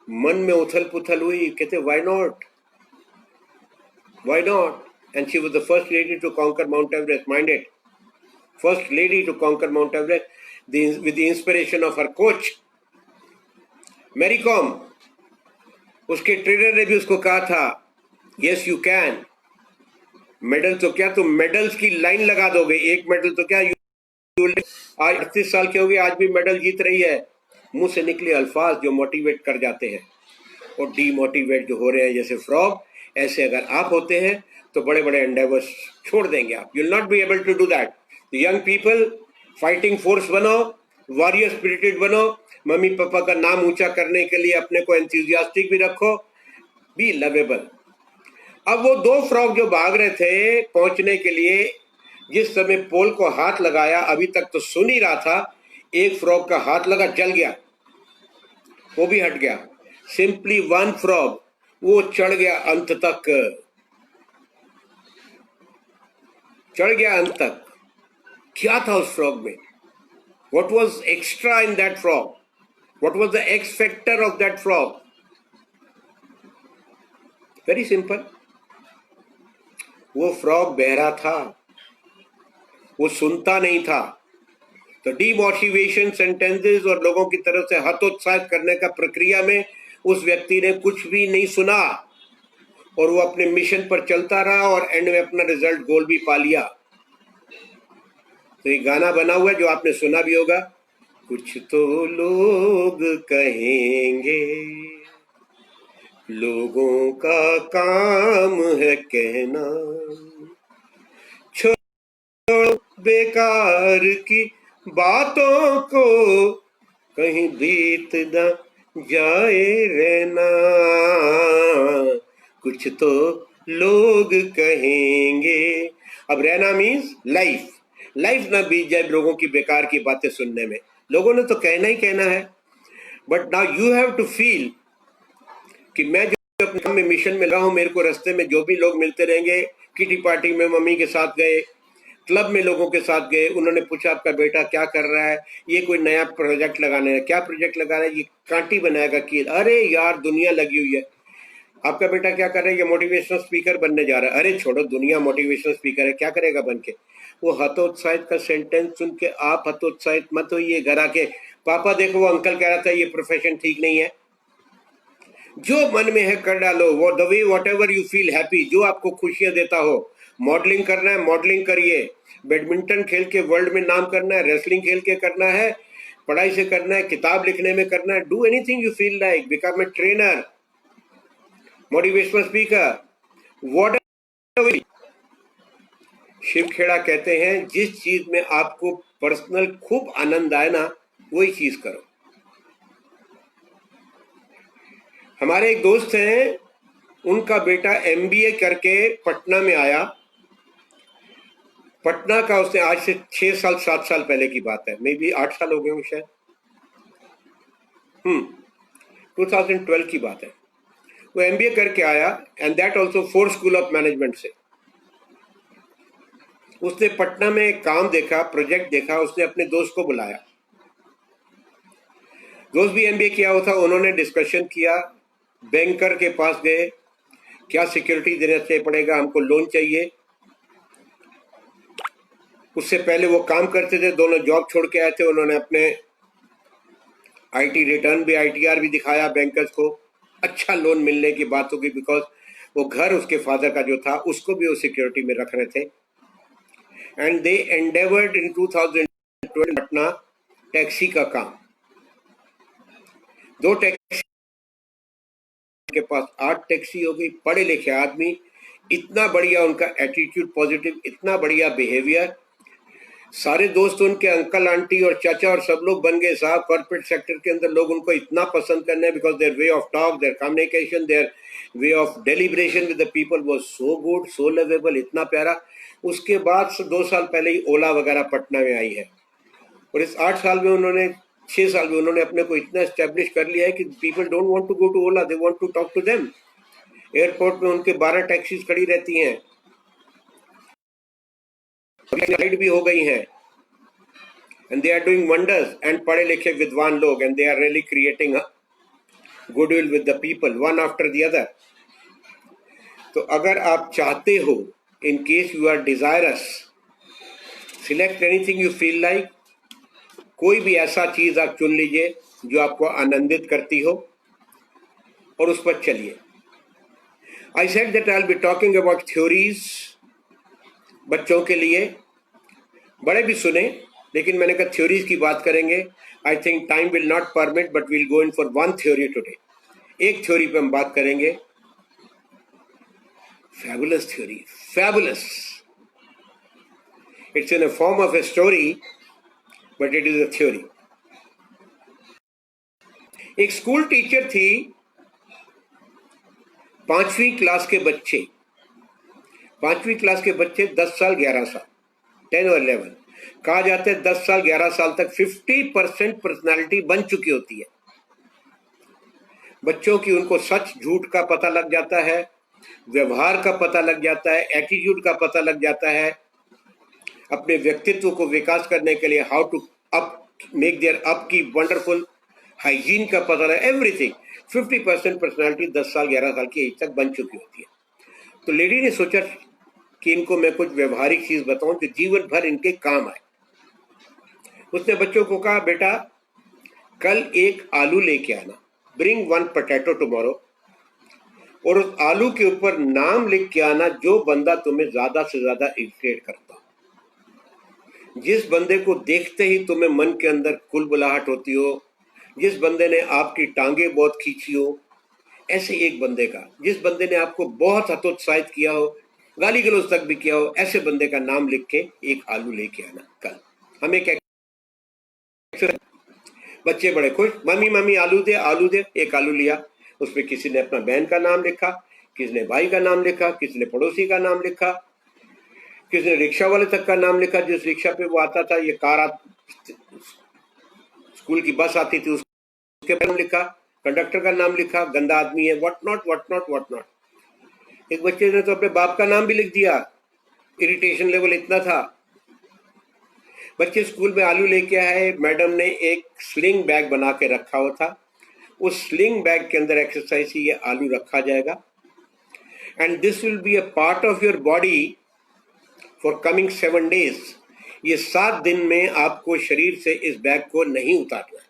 मन में उथल पुथल हुई, कहते why not, why not, and she was the first lady to conquer Mount Everest, mind it, first lady to conquer Mount Everest with the inspiration of her coach Mary Kom. उसके trainer ने भी उसको कहा था यस यू कैन, मेडल तो क्या, तुम medals की लाइन लगा दोगे, एक मेडल तो क्या, आज 38 साल की हो गई, आज भी मेडल जीत रही है। मुंह से निकले अल्फाज जो मोटिवेट कर जाते हैं और डीमोटिवेट जो हो रहे हैं जैसे फ्रॉग, ऐसे अगर आप होते हैं तो बड़े बड़े एंडेवर्स छोड़ देंगे आप, you will not be able to do that. Young people, fighting force बनो, वॉरियर स्पिरिटेड बनो, मम्मी पापा का नाम ऊंचा करने के लिए अपने को एंथुसियास्टिक भी रखो, बी लवेबल। अब वो 2 फ्रॉग जो भाग रहे थे पहुंचने के लिए, जिस समय पोल को हाथ लगाया, अभी तक तो सुन ही रहा था, एक फ्रॉग का हाथ लगा, जल गया, वो भी हट गया। सिंपली 1 फ्रॉग, वो चढ़ गया अंत तक, चढ़ गया अंत तक। क्या था उस फ्रॉग में? What was extra in that frog? What was the x factor of that frog? Very simple, वो फ्रॉग बहरा था, वो सुनता नहीं था। तो डीमोटिवेशन सेंटेंसेस और लोगों की तरफ से हतोत्साहित करने का प्रक्रिया में उस व्यक्ति ने कुछ भी नहीं सुना और वो अपने मिशन पर चलता रहा और एंड में अपना रिजल्ट गोल भी पा लिया। तो ये गाना बना हुआ है जो आपने सुना भी होगा, कुछ तो लोग कहेंगे, लोगों का काम है कहना, छोड़ो बेकार की बातों को, कहीं बीत न जाए रहना, कुछ तो लोग कहेंगे। अब रहना मीन्स लाइफ, लाइफ ना बीत जाए लोगों की बेकार की बातें सुनने में। लोगों ने तो कहना ही कहना है, but now you have to feel कि मैं जो अपने काम में मिशन में लगा हूं, मेरे को रास्ते में जो भी लोग मिलते रहेंगे, किटी पार्टी में मम्मी के साथ गए, क्लब में लोगों के साथ गए, उन्होंने पूछा आपका बेटा क्या कर रहा है, ये कोई नया प्रोजेक्ट लगाने है, क्या प्रोजेक्ट लगा रहा है, ये कांटी बनाएगा कि, अरे यार दुनिया लगी हुई है। आपका बेटा क्या कर रहा है, ये मोटिवेशनल स्पीकर बनने जा रहा है, अरे छोड़ो दुनिया मोटिवेशनल स्पीकर है, क्या करेगा बन के। वो हतोत्साहित का सेंटेंस सुन के आप हतोत्साहित मत होइए। घर आके पापा देखो वो अंकल कह रहा था ये प्रोफेशन ठीक नहीं है, जो मन में है कर डालो, वो the way what ever you feel happy, जो आपको खुशियां देता हो। मॉडलिंग करना है मॉडलिंग करिए, बैडमिंटन खेल के वर्ल्ड में नाम करना है, रेसलिंग खेल के करना है, पढ़ाई से करना है, किताब लिखने में करना है, do anything you feel like, become a trainer, motivational speaker, what. Shiv Khera कहते हैं जिस चीज में आपको पर्सनल खूब आनंद आए ना, वही चीज करो। हमारे एक दोस्त हैं, उनका बेटा एमबीए करके पटना में आया। पटना का उसने, आज से 6 साल 7 साल पहले की बात है, मे बी 8 साल हो गए होंगे शायद, 2012 की बात है। वो एमबीए करके आया, and that also Ford school of management से। उसने पटना में काम देखा, प्रोजेक्ट देखा, उसने अपने दोस्त को बुलाया। दोस्त भी एमबीए किया हुआ था, उन्होंने डिस्कशन किया, बैंकर के पास गए, क्या सिक्योरिटी देना चाहिए पड़ेगा, हमको लोन चाहिए। उससे पहले वो काम करते थे, दोनों जॉब छोड़ के आए थे, उन्होंने अपने आईटी रिटर्न भी, आईटीआर भी दिखाया बैंकर्स को। अच्छा लोन मिलने की बात होगी, बिकॉज वो घर उसके फादर का जो था उसको भी वो सिक्योरिटी में रख रहे थे। And they endeavoured in 2012 Patna taxi का काम। 2 टैक्सी के पास 8 टैक्सी हो गई, पढ़े लिखे आदमी, इतना बढ़िया उनका एटीट्यूड पॉजिटिव, इतना बढ़िया बिहेवियर। सारे दोस्त उनके अंकल आंटी और चाचा और सब लोग बन गए साहब। कॉर्पोरेट सेक्टर के अंदर लोग उनको इतना पसंद करने, because their way of talk, there communication, their way of deliberation with the people was so good, so lovable, इतना प्यारा। उसके बाद 2 साल पहले ही ओला वगैरह पटना में आई है, और इस 8 साल में उन्होंने, 6 साल में उन्होंने अपने को इतना एस्टेब्लिश कर लिया है कि people don't want to go to Ola, they want to talk to them. Airport में उनके 12 टैक्सीज खड़ी रहती हैं, राइड भी हो गई हैं, and they are doing wonders, and पढ़े लिखे विद्वान लोग, and they are really creating a goodwill with the people one after the other. तो अगर आप चाहते हो, in case you are desirous, select anything you feel like, कोई भी ऐसा चीज आप चुन लीजिए जो आपको आनंदित करती हो और उस पर चलिए। I said that I'll be talking about theories, बच्चों के लिए, बड़े भी सुने, लेकिन मैंने कहा थ्योरीज की बात करेंगे। I think time will not permit, but will go in for one theory today. एक थ्योरी पे हम बात करेंगे, fabulous theory, fabulous. It's in a form of a story, but it is a theory. एक school teacher थी, 5वीं class के बच्चे, 5वीं क्लास के बच्चे 10 साल 11 साल, 10 और 11, कहा जाता है 10 साल 11 साल तक 50% पर्सनालिटी बन चुकी होती है। बच्चों की, उनको सच झूठ का पता लग जाता है, व्यवहार का पता लग जाता है, एटीट्यूड का पता लग जाता है, अपने व्यक्तित्व को विकास करने के लिए how to up, make their up की वंडरफुल हाइजीन का पता लगा, एवरीथिंग। 50% पर्सनालिटी 10 साल 11 साल की एज तक बन चुकी होती है। तो लेडी ने सोचा कि इनको मैं कुछ व्यवहारिक चीज बताऊं जो जीवन भर इनके काम आए। उसने बच्चों को कहा, बेटा कल एक आलू लेके आना, ब्रिंग 1 पोटैटो टुमारो, और उस आलू के ऊपर नाम लिख के आना जो बंदा तुम्हें ज्यादा से ज्यादा इरिटेट करता हो, जिस बंदे को देखते ही तुम्हें मन के अंदर कुलबुलाहट होती हो, जिस बंदे ने आपकी टांगे बहुत खींची हो, ऐसे एक बंदे का, जिस बंदे ने आपको बहुत हतोत्साहित किया हो, गाली गलौज तक भी किया हो, ऐसे बंदे का नाम लिख के एक आलू लेके आना कल। हमें क्या, बच्चे बड़े खुश, मम्मी मम्मी आलू दे, आलू दे। एक आलू लिया, उसमें किसी ने अपना बहन का नाम लिखा, किसी ने भाई का नाम लिखा, किसी ने पड़ोसी का नाम लिखा, किसी ने रिक्शा वाले तक का नाम लिखा, जिस रिक्शा पे वो आता था, ये कार स्कूल की बस आती थी उसके नाम लिखा, कंडक्टर का नाम लिखा, गंदा आदमी है, what not what not what not. एक बच्चे ने तो अपने बाप का नाम भी लिख दिया, इरिटेशन लेवल इतना था। बच्चे स्कूल में आलू लेके आए, मैडम ने एक स्लिंग बैग बना के रखा हुआ था, उस स्लिंग बैग के अंदर एक्सरसाइज ये आलू रखा जाएगा, and this will be a part of your body for coming 7 days। ये 7 दिन में आपको शरीर से इस बैग को नहीं उतारना।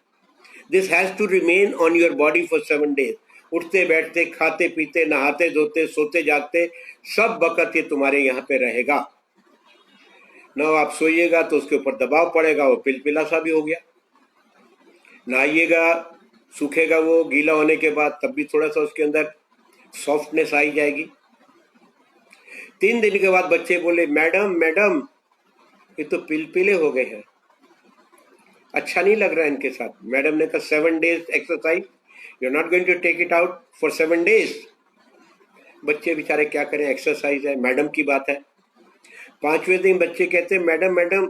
This has to remain on your body for 7 days। उठते बैठते, खाते पीते, नहाते धोते, सोते जागते, सब वक्त ये तुम्हारे यहाँ पे रहेगा ना। आप सोइएगा तो उसके ऊपर दबाव पड़ेगा, वो पिलपिला सा भी हो गया। नहाइएगा, सूखेगा वो गीला होने के बाद, तब भी थोड़ा सा उसके अंदर सॉफ्टनेस आई जाएगी। 3 दिन के बाद बच्चे बोले, मैडम मैडम ये तो पिलपिले हो गए हैं, अच्छा नहीं लग रहा है इनके साथ। मैडम ने कहा 7 days exercise, you are not going to take it out for 7 days। बच्चे बेचारे क्या करें, एक्सरसाइज है, मैडम की बात है। 5वें दिन बच्चे कहते हैं, madam madam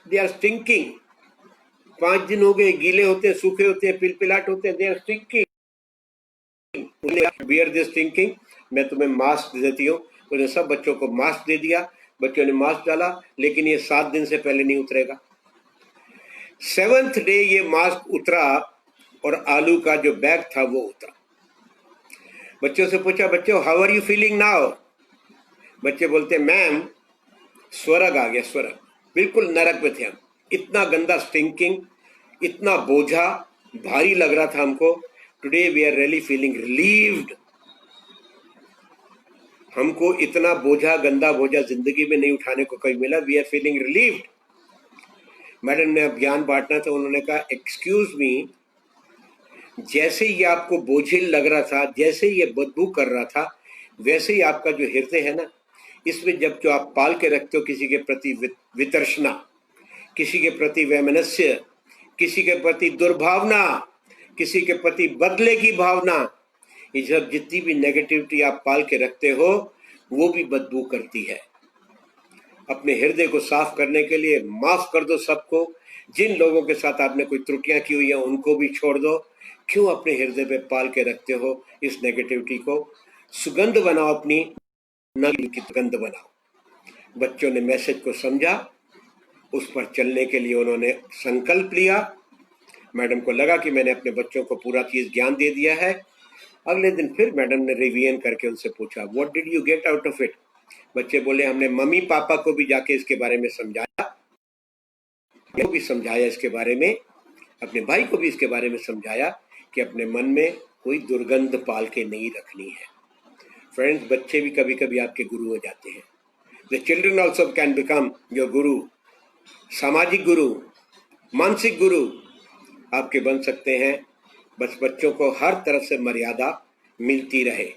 they are stinking, 5 दिन हो गए, गीले होते हैं, सूखे होते हैं, पिलपिलाट होते हैं, they are stinking, bear this stinking, मैं तुम्हें मास्क देती हूँ। उन्होंने सब बच्चों को मास्क दे दिया, बच्चों ने मास्क डाला, लेकिन ये 7 दिन से पहले नहीं उतरेगा। 7th डे ये मास्क उतरा और आलू का जो बैग था वो उतरा। बच्चों से पूछा, बच्चों how are you feeling now? बच्चे बोलते, मैम स्वर्ग आ गया, स्वर्ग, बिल्कुल नरक में थे हम, इतना गंदा स्टिंकिंग, इतना बोझा, भारी लग रहा था हमको। Today we are really feeling relieved. हमको इतना बोझा, गंदा बोझा जिंदगी में नहीं उठाने को कभी मिला, we are feeling relieved. Madam ने अब ज्ञान बांटना था, उन्होंने कहा, एक्सक्यूज मी, जैसे ही आपको बोझिल लग रहा था, जैसे ही ये बदबू कर रहा था, वैसे ही आपका जो हृदय है ना, इसमें जब जो आप पाल के रखते हो किसी के प्रति वितर्षणा, किसी के प्रति वैमनस्य, किसी के प्रति दुर्भावना, किसी के प्रति बदले की भावना, ये सब जितनी भी नेगेटिविटी आप पाल के रखते हो वो भी बदबू करती है। अपने हृदय को साफ करने के लिए माफ कर दो सबको। जिन लोगों के साथ आपने कोई त्रुटियां की हुई है उनको भी छोड़ दो। क्यों अपने हृदय पे पाल के रखते हो इस नेगेटिविटी को? सुगंध बनाओ, अपनी नली की सुगंध बनाओ। बच्चों ने मैसेज को समझा, उस पर चलने के लिए उन्होंने संकल्प लिया। मैडम को लगा कि मैंने अपने बच्चों को पूरा चीज ज्ञान दे दिया है। अगले दिन फिर मैडम ने रिवीजन करके उनसे पूछा, what did you get out of it? बच्चे बोले, हमने मम्मी पापा को भी जाके इसके बारे में समझाया, को भी समझाया इसके बारे में, अपने भाई को भी इसके बारे में समझाया कि अपने मन में कोई दुर्गंध पाल के नहीं रखनी है। फ्रेंड्स, बच्चे भी कभी कभी आपके गुरु हो जाते हैं। The children also can become your गुरु। सामाजिक गुरु, मानसिक गुरु आपके बन सकते हैं। बस बच्चों को हर तरफ से मर्यादा मिलती रहे।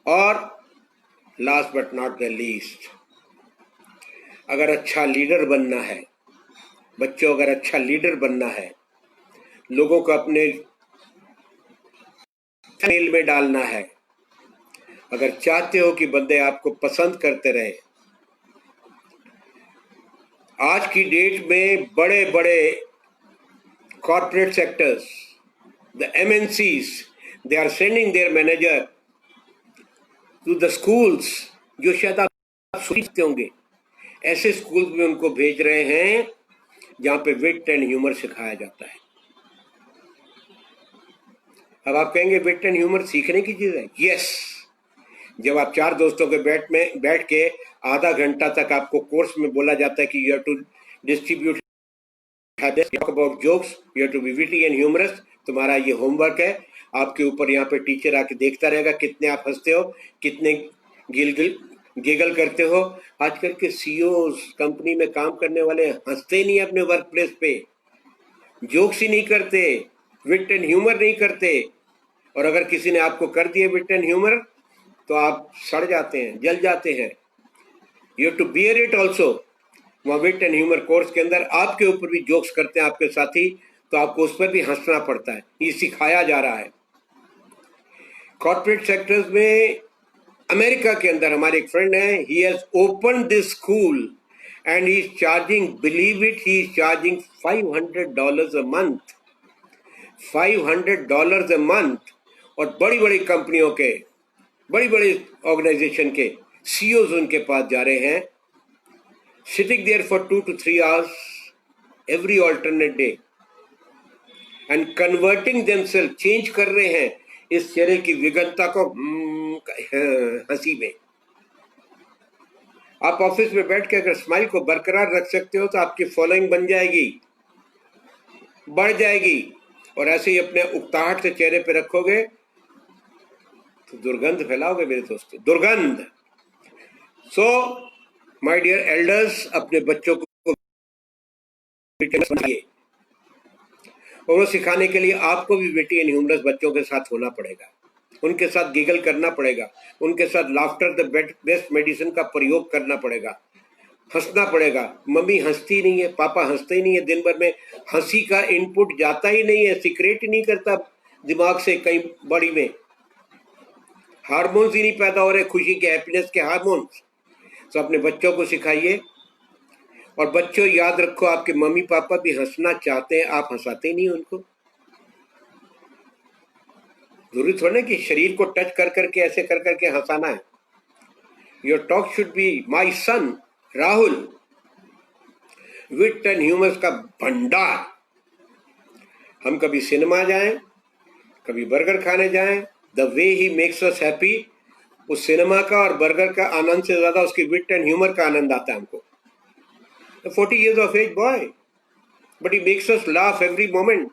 और last but not the least, अगर अच्छा लीडर बनना है बच्चों, अगर अच्छा लीडर बनना है, लोगों को अपने मेल में डालना है, अगर चाहते हो कि बंदे आपको पसंद करते रहे, आज की डेट में बड़े बड़े corporate sectors, the MNCs, they are sending their manager to the schools, जो शायद आप सोचते होंगे, ऐसे स्कूल में उनको भेज रहे हैं जहां पे विट एंड ह्यूमर सिखाया जाता है। अब आप कहेंगे विट एंड ह्यूमर सीखने की चीज है? यस। जब आप 4 दोस्तों के बैठ के आधा घंटा तक आपको कोर्स में बोला जाता है कि you have to distribute, talk about jokes, you have to be witty and humorous, तुम्हारा ये होमवर्क है। आपके ऊपर यहाँ पे टीचर आके देखता रहेगा कितने आप हंसते हो, कितने गिगल करते हो। आजकल के सीईओ कंपनी में काम करने वाले हंसते ही नहीं अपने वर्क प्लेस पे, जोक्स ही नहीं करते, विट एंड ह्यूमर नहीं करते। और अगर किसी ने आपको कर दिए विट एंड ह्यूमर तो आप सड़ जाते हैं, जल जाते हैं। You have to bear it also. वहाँ विट एंड ह्यूमर कोर्स के अंदर आपके ऊपर भी जोक्स करते हैं आपके साथी, तो आपको उस पर भी हंसना पड़ता है। ये सिखाया जा रहा है। कॉर्पोरेट सेक्टर्स में अमेरिका के अंदर हमारे एक फ्रेंड है, he has open this school and he is charging, believe it, he is charging $500 a month, $500 a month. और बड़ी बड़ी कंपनियों के, बड़ी बड़ी ऑर्गेनाइजेशन के सीईओज उनके पास जा रहे हैं, sitting there for 2 to 3 hours every alternate day and converting themselves, change कर रहे हैं इस चेहरे की विगतता को हंसी में। आप ऑफिस में बैठ के अगर स्माइल को बरकरार रख सकते हो तो आपकी फॉलोइंग बन जाएगी, बढ़ जाएगी। और ऐसे ही अपने उकताहट से चेहरे पे रखोगे तो दुर्गंध फैलाओगे मेरे दोस्तों, दुर्गंध। सो माय डियर एल्डर्स, अपने बच्चों को और वो सिखाने के लिए आपको भी विटी एंड ह्यूमरस बच्चों के साथ होना पड़ेगा, उनके साथ गिगल करना पड़ेगा, उनके साथ लाफ्टर द बेस्ट मेडिसिन का प्रयोग करना पड़ेगा, हंसना पड़ेगा। मम्मी हंसती नहीं है, पापा हंसते ही नहीं है, दिन भर में हंसी का इनपुट जाता ही नहीं है, सीक्रेट ही नहीं करता दिमाग से, कहीं बॉडी में हार्मोन्स ही नहीं पैदा हो रहे, खुशी के, हैप्पीनेस के हार्मोन्स। तो अपने बच्चों को सिखाइए। और बच्चों याद रखो, आपके मम्मी पापा भी हंसना चाहते हैं, आप हंसाते नहीं उनको। जरूरी थोड़ा ना कि शरीर को टच कर करके, ऐसे कर करके हंसाना है। Your talk should be my son Rahul, wit and humours का भंडार। हम कभी सिनेमा जाएं, कभी बर्गर खाने जाएं, the way he makes us happy, उस सिनेमा का और बर्गर का आनंद से ज्यादा उसकी विट एंड ह्यूमर का आनंद आता है हमको। 40 years of age boy, but he makes us laugh every moment.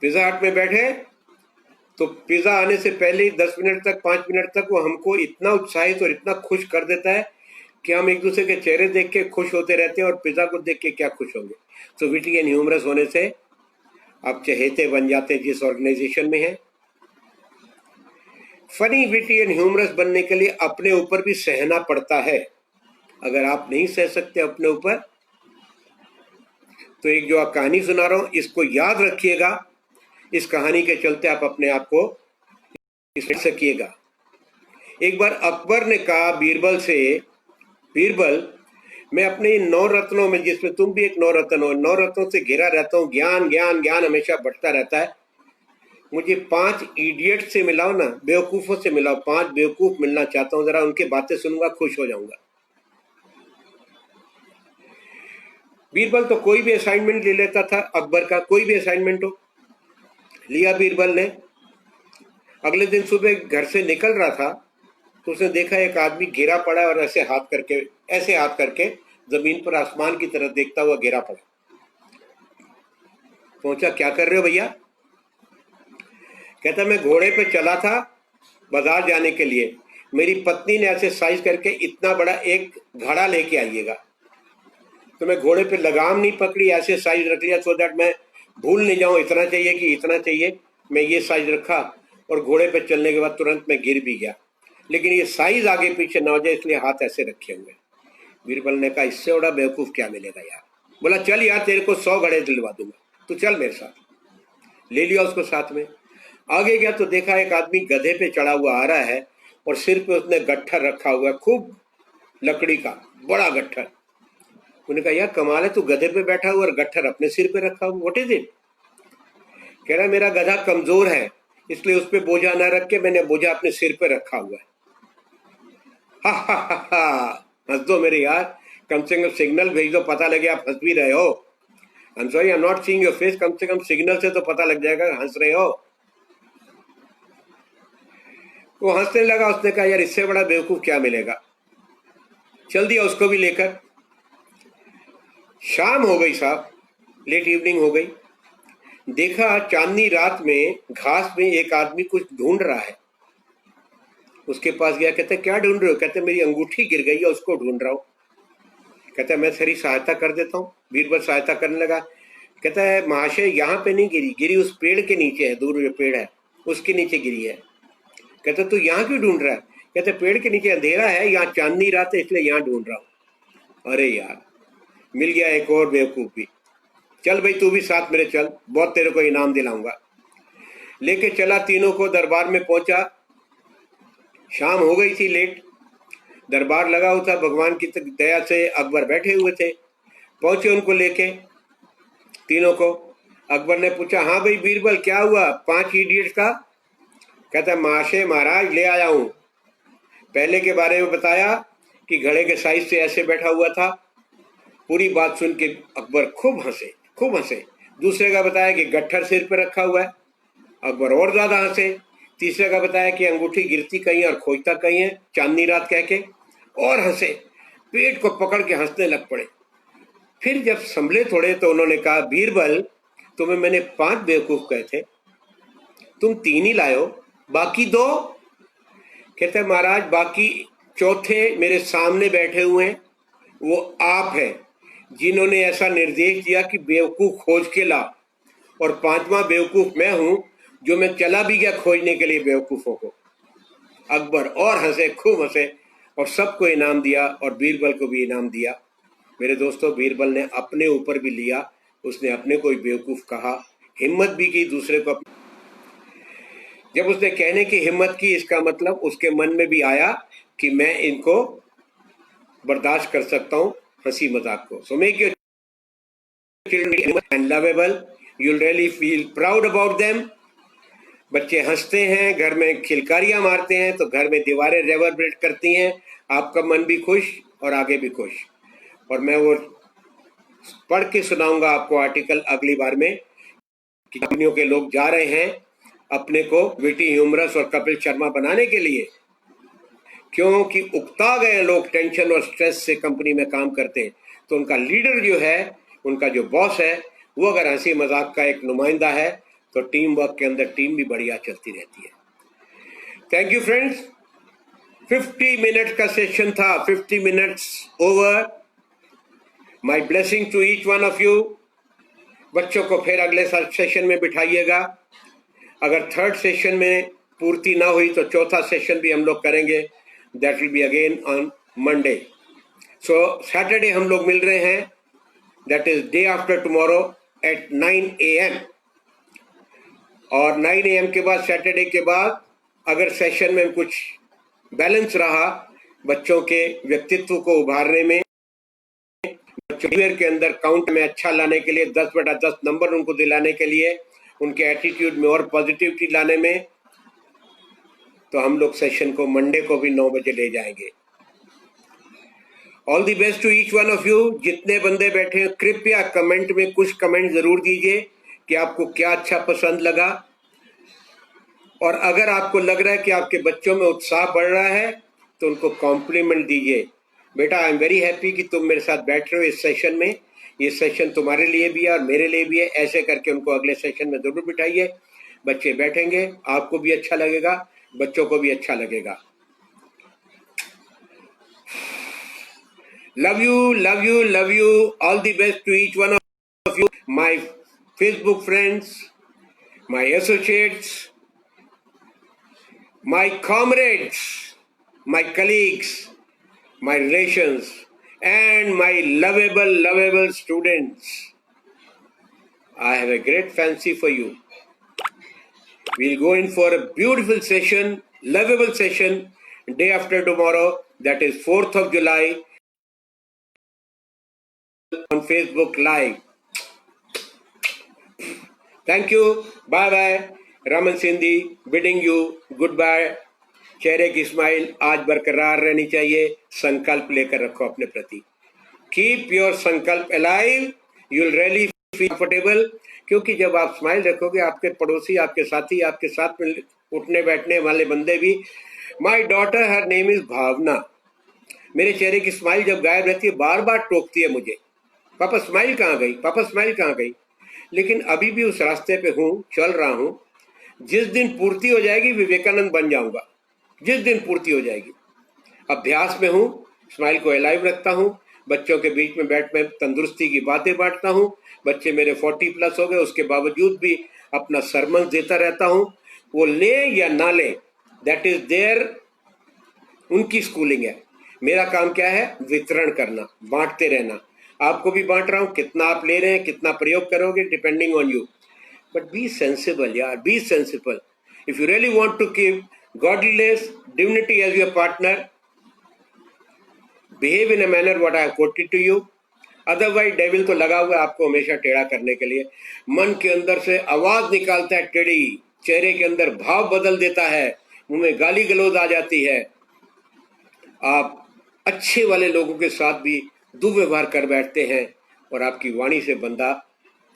Pizza हट में बैठे तो पिज्जा आने से पहले 10 मिनट तक, 5 मिनट तक वो हमको इतना उत्साहित और इतना खुश कर देता है कि हम एक दूसरे के चेहरे देख के खुश होते रहते हैं, और पिज्जा को देख के क्या खुश होंगे। तो विटी एंड ह्यूमरस होने से आप चहेते बन जाते हैं जिस ऑर्गेनाइजेशन में है। फनी, विटी एंड ह्यूमरस बनने के लिए अपने ऊपर भी सहना पड़ता है। अगर आप नहीं सह सकते अपने ऊपर, तो एक जो आप कहानी सुना रहा हूं, इसको याद रखिएगा। इस कहानी के चलते आप अपने आप को सकिएगा। एक बार अकबर ने कहा बीरबल से, बीरबल मैं अपने 9 रत्नों में, जिसमें तुम भी एक 9 रत्न हो, 9 रत्नों से घिरा रहता हूँ, ज्ञान ज्ञान ज्ञान हमेशा बढ़ता रहता है। मुझे 5 इडियट से मिलाओ ना, बेवकूफों से मिलाओ, 5 बेवकूफ मिलना चाहता हूँ, जरा उनकी बातें सुनूंगा, खुश हो जाऊंगा। बीरबल तो कोई भी असाइनमेंट ले लेता था, अकबर का कोई भी असाइनमेंट हो, लिया बीरबल ने। अगले दिन सुबह घर से निकल रहा था तो उसने देखा एक आदमी गिरा पड़ा और ऐसे हाथ करके जमीन पर आसमान की तरफ देखता हुआ गिरा पड़ा। पहुंचा, क्या कर रहे हो भैया? कहता मैं घोड़े पे चला था बाजार जाने के लिए, मेरी पत्नी ने ऐसे साइज करके इतना बड़ा एक घड़ा लेके आइएगा, तो मैं घोड़े पे लगाम नहीं पकड़ी, ऐसे साइज रख लिया सो दैट मैं भूल नहीं जाऊं इतना चाहिए कि इतना चाहिए। मैं ये साइज रखा और घोड़े पे चलने के बाद तुरंत मैं गिर भी गया, लेकिन ये साइज आगे पीछे ना हो जाए इसलिए हाथ ऐसे रखे हुए। बीरबल ने कहा इससे बड़ा बेवकूफ क्या मिलेगा यार। बोला चल यार, तेरे को 100 घड़े दिलवा दूंगा, तू चल मेरे साथ। ले लिया उसको साथ में। आगे गया तो देखा एक आदमी गधे पे चढ़ा हुआ आ रहा है और सिर पे उसने गट्ठर रखा हुआ है, खूब लकड़ी का बड़ा गट्ठर। उन्होंने कहा यार कमाल है, तू गधे पे बैठा हुआ और गट्ठर अपने सिर पे रखा हुआ, व्हाट इज इट? कह रहा मेरा गधा कमजोर है इसलिए उस पे बोझा ना रख के मैंने बोझा अपने सिर पे रखा हुआ है। हा हा हा हा, हंस दो मेरे यार, कम से कम सिग्नल भेज दो, पता लगे आप हंस भी रहे हो। I am sorry, I am not seeing your face, कम से कम सिग्नल से तो पता लग जाएगा हंस रहे हो। वो हंसने लगा, उसने कहा यार इससे बड़ा बेवकूफ क्या मिलेगा। चल दिया उसको भी लेकर। शाम हो गई साहब, लेट इवनिंग हो गई। देखा चांदनी रात में घास में एक आदमी कुछ ढूंढ रहा है। उसके पास गया, कहते क्या ढूंढ रहे हो? कहते मेरी अंगूठी गिर गई है उसको ढूंढ रहा हूं। कहता मैं तेरी सहायता कर देता हूँ। बीरबल सहायता करने लगा। कहता है महाशय यहाँ पे नहीं गिरी, गिरी उस पेड़ के नीचे है, दूर जो पेड़ है उसके नीचे गिरी है। कहता तू यहाँ क्यों ढूंढ रहा है? कहते पेड़ के नीचे अंधेरा है, यहाँ चांदनी रात है इसलिए यहाँ ढूंढ रहा हूँ। अरे यार, मिल गया एक और बेवकूफ भी। चल भाई तू भी साथ मेरे चल, बहुत तेरे को इनाम दिलाऊंगा। लेके चला, तीनों को दरबार में पहुंचा। शाम हो गई थी, लेट। दरबार लगा हुआ था, भगवान की दया से अकबर बैठे हुए थे। पहुंचे उनको लेके, तीनों को। अकबर ने पूछा हाँ भाई बीरबल क्या हुआ 5 इडियट्स का? कहता महाशय महाराज ले आया हूं। पहले के बारे में बताया कि घड़े के साइज से ऐसे बैठा हुआ था। पूरी बात सुन के अकबर खूब हंसे, खूब हंसे। दूसरे का बताया कि गट्ठर सिर पे रखा हुआ है, अकबर और ज्यादा हंसे। तीसरे का बताया कि अंगूठी गिरती कहीं और खोजता कहीं है, चांदनी रात कह के, और हंसे, पेट को पकड़ के हंसने लग पड़े। फिर जब संभले थोड़े तो उन्होंने कहा बीरबल तुम्हें मैंने 5 बेवकूफ कहे थे, तुम 3 ही लाए हो, बाकी 2? कहते महाराज बाकी चौथे मेरे सामने बैठे हुए हैं, वो आप हैं जिन्होंने ऐसा निर्देश दिया कि बेवकूफ खोज के ला, और पांचवा बेवकूफ मैं हूं जो मैं चला भी गया खोजने के लिए बेवकूफों को। अकबर और हंसे, खूब हंसे और सबको इनाम दिया और बीरबल को भी इनाम दिया। मेरे दोस्तों, बीरबल ने अपने ऊपर भी लिया, उसने अपने को बेवकूफ कहा, हिम्मत भी की दूसरे को। जब उसने कहने की हिम्मत की, इसका मतलब उसके मन में भी आया कि मैं इनको बर्दाश्त कर सकता हूं, हंसी मजाक को। So make your children and lovable, you will really feel proud about them. बच्चे हंसते हैं, घर में खिलकारियां मारते हैं तो घर में दीवारें रेवरबरेट करती हैं, आपका मन भी खुश और आगे भी खुश। और मैं वो पढ़ के सुनाऊंगा आपको आर्टिकल अगली बार में कि कंपनियों के लोग जा रहे हैं अपने को विटी, ह्यूमरस और कपिल शर्मा बनाने के लिए, क्योंकि उकता गए लोग टेंशन और स्ट्रेस से कंपनी में काम करते हैं। तो उनका लीडर जो है, उनका जो बॉस है, वो अगर हंसी मजाक का एक नुमाइंदा है तो टीम वर्क के अंदर टीम भी बढ़िया चलती रहती है। Thank you friends. 50 मिनट का सेशन था, 50 minutes over. My blessing to each one of you. बच्चों को फिर अगले सेशन में बिठाइएगा। अगर थर्ड सेशन में पूर्ति ना हुई तो चौथा सेशन भी हम लोग करेंगे। That will be again on Monday. So Saturday हम लोग मिल रहे हैं, that is day after tomorrow at 9 AM। और 9 AM के बाद, सैटरडे के बाद, अगर सेशन में कुछ बैलेंस रहा बच्चों के व्यक्तित्व को उभारने में, बच्चों के अंदर काउंट में अच्छा लाने के लिए, 10/10 नंबर उनको दिलाने के लिए, उनके एटीट्यूड में और पॉजिटिविटी लाने में, तो हम लोग सेशन को मंडे को भी 9 बजे ले जाएंगे। All the best to each one of you. जितने बंदे बैठे हैं कृपया कमेंट में कुछ कमेंट जरूर दीजिए कि आपको क्या अच्छा पसंद लगा। और अगर आपको लग रहा है कि आपके बच्चों में उत्साह बढ़ रहा है तो उनको कॉम्प्लीमेंट दीजिए। बेटा, आई एम वेरी हैप्पी कि तुम मेरे साथ बैठ रहे हो इस सेशन में, ये सेशन तुम्हारे लिए भी है और मेरे लिए भी है। ऐसे करके उनको अगले सेशन में जरूर बिठाइए। बच्चे बैठेंगे, आपको भी अच्छा लगेगा, बच्चों को भी अच्छा लगेगा। Love you, love you, love you. All the best to each one of you, my Facebook friends, my associates, my comrades, my colleagues, my relations, and my lovable students. I have a great fancy for you. We'll go in for a beautiful session, lovable session, day after tomorrow, that is 4th of July, on Facebook Live. Thank you. Bye bye. Raman Sindhi bidding you goodbye. चेहरे की smile आज बरकरार रहनी चाहिए। संकल्प लेकर रखो अपने प्रति। कीप योर संकल्प alive, you will really feel comfortable. क्योंकि जब आप स्माइल रखोगे, आपके पड़ोसी, आपके साथी, आपके साथ में उठने बैठने वाले बंदे भी। My daughter, her name is Bhavana, मेरे चेहरे की स्माइल जब गायब रहती है, बार बार टोकती है मुझे, पापा स्माइल कहाँ गई, पापा स्माइल कहाँ गई। लेकिन अभी भी उस रास्ते पे हूँ, चल रहा हूँ। जिस दिन पूर्ति हो जाएगी विवेकानंद बन जाऊंगा, जिस दिन पूर्ति हो जाएगी। अभ्यास में हूँ, स्माइल को अलाइव रखता हूँ। बच्चों के बीच में बैठ में तंदुरुस्ती की बातें बांटता हूँ। बच्चे मेरे 40+ हो गए, उसके बावजूद भी अपना सरमन देता रहता हूँ। वो ले या ना ले, दैट इज देयर, उनकी स्कूलिंग है। मेरा काम क्या है? वितरण करना, बांटते रहना। आपको भी बांट रहा हूँ, कितना आप ले रहे हैं, कितना प्रयोग करोगे, depending on you. But be sensible यार, be sensible. If you really want to keep godliness, divinity as your partner, behave in a manner what I have quoted to you. Otherwise devil तो लगा हुआ है आपको हमेशा टेढ़ा करने के लिए। मन के अंदर से आवाज निकालता है टेढ़ी, चेहरे के अंदर भाव बदल देता है, मुंह में गाली गलौज आ जाती है। आप अच्छे वाले लोगों के साथ भी दुर्व्यवहार कर बैठते हैं और आपकी वाणी से बंदा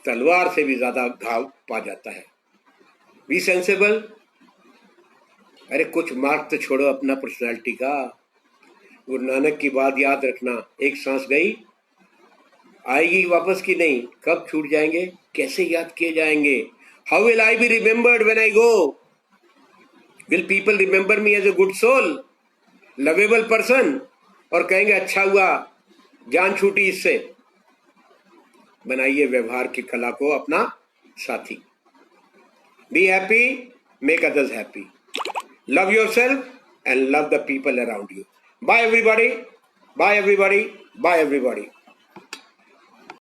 तलवार से भी ज्यादा घाव पा जाता है। B sensible. अरे कुछ मार्क तो छोड़ो अपना पर्सनालिटी का। गुरु नानक की बात याद रखना, एक सांस गई आएगी वापस की नहीं। कब छूट जाएंगे, कैसे याद किए जाएंगे? How will I be remembered when I go? Will people remember me as a good soul, lovable person, और कहेंगे अच्छा हुआ जान छूटी इससे? बनाइए व्यवहार की कला को अपना साथी। Be happy, make others happy, love yourself and love the people around you. Bye everybody. Bye everybody. Bye everybody.